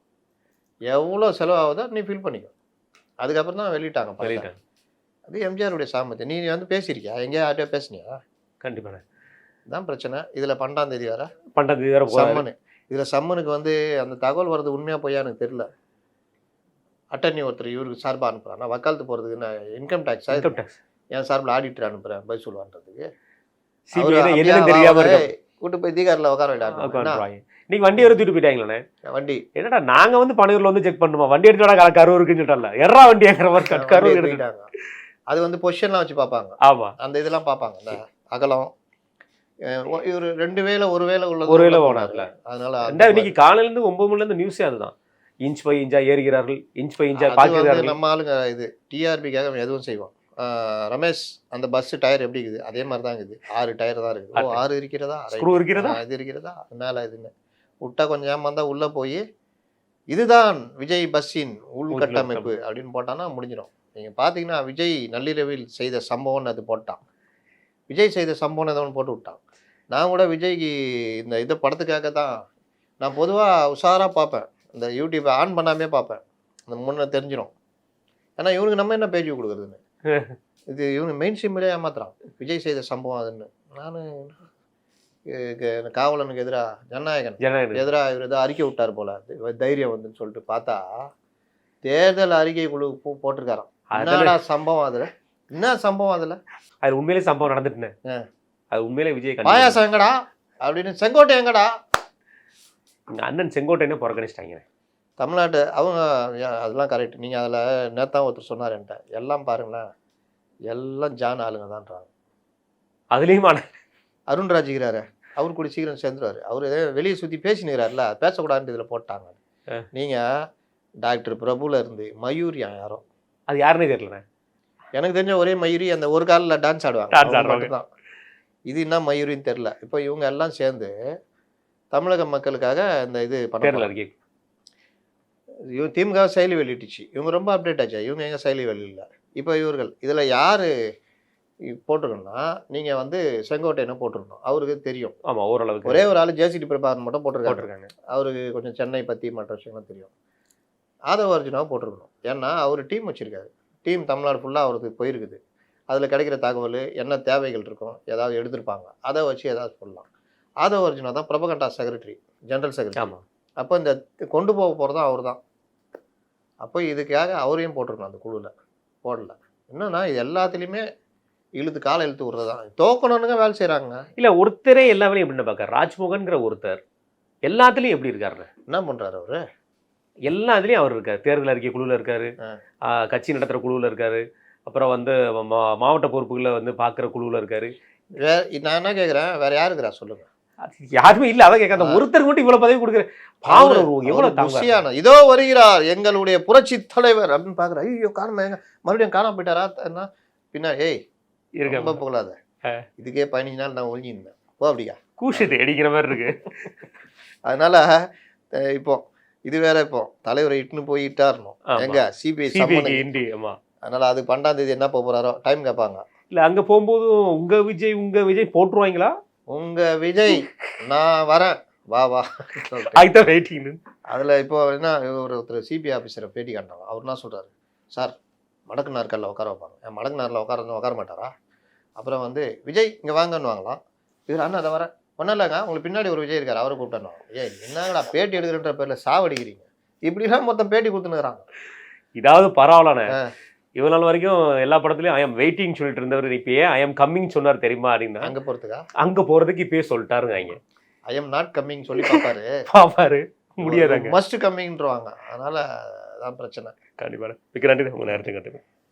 எவ்வளோ செலவாகுதோ நீ ஃபீல் பண்ணிக்கோ. அதுக்கப்புறம் தான் வெளியிட்டாங்க. அது எம்ஜிஆருடைய சாமர்த்தியம். நீ வந்து பேசியிருக்கியா, எங்கேயா யார்கிட்டயா பேசுனியா? கண்டிப்பாக தான் பிரச்சனை. இதில் 12ஆம் தேதி வேற சம்மனு. இதில் சம்மனுக்கு வந்து அந்த தகவல் வர்றது உண்மையாக போயா எனக்கு தெரியல. அட்டர்னி ஒருத்தர் இவருக்கு சார்பாக அனுப்புகிறான், நான் வக்காலத்து போகிறதுக்கு நான் இன்கம் டேக்ஸ் என் சார்பில் ஆடிட்டர் அனுப்புகிறேன் பதில் சொல்லுவான்றதுக்கு. கூட்டு போய் தீகாரில் உட்கார விடாங்க. நீங்க வண்டி வரை தூக்கிட்டு போயிட்டாங்களே. வண்டி என்னடா நாங்க வந்து பனையூர்ல வந்து செக் பண்ணுமா, வண்டி எடுத்துடா கரூருக்குன்னு சொல்லிட்டல, எறா வண்டி ஏங்கிற மாதிரி கரூர் எடுத்துட்டாங்க. அது வந்து பொசிஷன்லாம் வச்சு பார்ப்பாங்க. ஆமா, அந்த இதெல்லாம் பார்ப்பாங்க, இந்த அகலம். இவர் 2 வேளை 1 வேளை உள்ளது, ஒரு வேளை போனார்ல. அதனால இன்னைக்கு காலையில இருந்து 9 மணில இருந்து நியூஸே அதுதான். இன்ச் பை இன்ச்சா ஏறுகிறார்கள், இன்ச் பை இன்ச்சா பார்க்கிறார்கள். நம்ம ஆளுங்க இது டிஆர்பிக்காக எதுவும் செய்வோம். ரமேஷ் அந்த பஸ் டயர் எப்படி இருக்குது அதே மாதிரி தான் இருக்குது. 6 டயர் தான் இருக்குது. 6 இருக்கிறதா, ஸ்க்ரூ இருக்கிறதா, இது இருக்கிறதா, மேலே இதுன்னு விட்டா கொஞ்சம் ஏமாந்தா உள்ளே போய் இதுதான் விஜய் பஸ்ஸின் உள்கட்டமைப்பு அப்படின்னு போட்டான்னா முடிஞ்சிடும். நீங்கள் பார்த்தீங்கன்னா விஜய் நள்ளிரவில் செய்த சம்பவம்னு அது போட்டான். விஜய் செய்த சம்பவம் ஏதோ ஒன்று போட்டு விட்டான். நான் கூட விஜய்க்கு இந்த இதை படத்துக்காக தான் நான் பொதுவாக உஷாராக பார்ப்பேன். இந்த யூடியூப்பை ஆன் பண்ணாமே பார்ப்பேன். அந்த முன்னே தெரிஞ்சிடும். ஏன்னா இவனுக்கு நம்ம என்ன பேஜ் கொடுக்குறதுன்னு. இது இவனு மெயின் ஸ்ட்ரீம்லேயே ஏமாத்துறான். விஜய் செய்த சம்பவம் அதுன்னு. நான் காவலனுக்கு எதிராக ஜனநாயகன் எதிராக இவர் ஏதோ அறிக்கை விட்டார் போல, தைரியம் வந்துன்னு சொல்லிட்டு பார்த்தா தேர்தல் அறிக்கை குழு போட்டிருக்காராம். என்னடா சம்பவம் அதுல, என்ன சம்பவம் அதுல? அது உண்மையிலே சம்பவம் நடந்துட்டுனேன். அது உண்மையிலே விஜய் பாயாசம் எங்கடா அப்படின்னு, செங்கோட்டை எங்கடா, அண்ணன் செங்கோட்டையனே புறக்கணிச்சிட்டாங்க தமிழ்நாட்டு. அவங்க அதெல்லாம் கரெக்ட். நீங்கள் அதில் நேத்தான் ஒருத்தர் சொன்னார் என்கிட்ட, எல்லாம் பாருங்களேன் எல்லாம் ஜான் ஆளுங்க தான்றாங்க. அதுலேயும் அருண்ராஜிக்கிறாரு, அவர் கூட சீக்கிரம் சேர்ந்துருவார். அவர் வெளியே சுற்றி பேசினுக்கிறாருல, பேசக்கூடாதுன்னு இதில் போட்டாங்க. நீங்கள் டாக்டர் பிரபுல இருந்து மயூரி யாரோ, அது யாருன்னே தெரியல. எனக்கு தெரிஞ்ச ஒரே மயூரி அந்த ஒரு காலில் டான்ஸ் ஆடுவாங்க தான். இது என்ன மயூரின்னு தெரில. இப்போ இவங்க எல்லாம் சேர்ந்து தமிழக மக்களுக்காக இந்த இது பண்ண இவங்க திமுக செயலி வெளியிட்டுச்சு. இவங்க ரொம்ப அப்டேட் ஆச்சா, இவங்க எங்கே செயலி வெளியில. இப்போ இவர்கள் இதில் யார் போட்டிருக்கணும்னா, நீங்கள் வந்து செங்கோட்டையனை போட்டிருக்கணும். அவருக்கு தெரியும். ஆமாம், ஓரளவுக்கு. ஒரே ஒரு ஆள் ஜேசிடி பிரபாகரன் மட்டும் போட்டிருக்காங்க. அவருக்கு கொஞ்சம் சென்னை பற்றி மற்ற விஷயங்கள்லாம் தெரியும். ஆதவ அர்ஜுனாவை போட்டிருக்கணும். ஏன்னா அவர் டீம் வச்சுருக்காரு. டீம் தமிழ்நாடு ஃபுல்லாக அவருக்கு போயிருக்குது. அதில் கிடைக்கிற தகவல் என்ன தேவைகள் இருக்கும், ஏதாவது எடுத்திருப்பாங்க, அதை வச்சு ஏதாவது சொல்லலாம். ஆதவ அர்ஜுனா தான் பிரபகண்டா செக்ரட்டரி, ஜென்ரல் செக்ரட்டரி. ஆமாம். அப்போ இந்த கொண்டு போக போகிறதும் அவர் தான். அப்போ இதுக்காக அவரையும் போட்டிருக்கணும் அந்த குழுவில். போடல. என்னன்னா இது எல்லாத்துலேயுமே இழுத்து காலை இழுத்து விடுறது தான். தோக்கணும்னுங்க வேலை செய்கிறாங்க. இல்லை, ஒருத்தரே எல்லா வேலையும் எப்படின்னு பார்க்க, ராஜ்மோகன்கிற ஒருத்தர் எல்லாத்துலேயும் எப்படி இருக்காரு, என்ன பண்ணுறாரு அவரு? எல்லாத்துலேயும் அவர் இருக்கார். தேர்தல் அறிக்கை குழுவில் இருக்காரு, கட்சி நடத்துகிற குழுவில் இருக்காரு, அப்புறம் வந்து மாவட்ட பொறுப்புகளை வந்து பார்க்குற குழுவில் இருக்காரு. நான் என்ன கேட்குறேன், வேற யாரு இருக்கிறா சொல்லுங்க? யாருமே இல்லை. அதான் கேட்க, ஒருத்தர் மட்டும் இவ்வளோ பதவி கொடுக்குற எவ்வளோ குசியான. இதோ வருகிறார் எங்களுடைய புரட்சி தலைவர் அப்படின்னு பார்க்குறேன். ஐயோ காரணம் எங்க மறுபடியும் காணாம போயிட்டாரா என்ன பின்னா? ஏய் ரொம்ப போகலாத, இதுக்கே 15 நாள் நான் ஒழிஞ்சிருந்தேன் போ அப்படியா, கூஷத்தை அடிக்கிற மாதிரி இருக்கு. அதனால இப்போ இது வேற, இப்போ தலைவரை இட்டுன்னு போயிட்டாரணும் எங்க சிபிஐ. அதனால அது 12ஆம் தேதி என்ன போறாரோ டைம் கேட்பாங்க. இல்லை, அங்கே போகும்போதும் உங்க விஜய் போட்டுருவாங்களா? உங்க விஜய் நான் வரேன் வா வா அதுதான் வெயிட்டிங். அதில் இப்போ என்ன ஒருத்தர் சிபிஐ ஆஃபீஸரை பேட்டி காண்டாங்க. அவர் என்ன சொல்கிறாரு, சார் மடக்கு நாற்காலில் உட்கார வைப்பாங்க, என் மடக்கு நாரில் உட்கார மாட்டாரா? அப்புறம் வந்து விஜய் இங்கே வாங்கன்னு வாங்கலாம். இவர் அண்ணா அதை வரேன் ஒன்றும் இல்லைங்க, உங்களுக்கு பின்னாடி ஒரு விஜய் இருக்கார், அவரை கூப்பிட்டணும். ஏய் என்னங்கடா பேட்டி எடுக்கிறன்ற பேரில் சாவடிக்கிறீங்க, இப்படிலாம் மொத்தம் பேட்டி கொடுத்துனுக்குறாங்க. இதாவது பரவாயில்லண்ணே, இவ்வளோ நாள் வரைக்கும் எல்லா படத்துலையும் ஐ எம் வெயிட்டிங் சொல்லிட்டு இருந்தவர் இப்போ ஏன் ஐ எம் கம்மிங் சொன்னார் தெரியுமா அப்படின்னா, அங்கே போகிறதுக்கு இப்போயே சொல்லிட்டாருங்க. இங்கே ஐ எம் நாட் கம்மிங் சொல்லி பார்ப்பாரு முடியாதாங்க, மஸ்ட் கம்மிங்ன்றவாங்க. அதனால அதான் பிரச்சனை. கண்டிப்பாக. மிக்க நன்றி உங்கள் நேரத்துக்கு.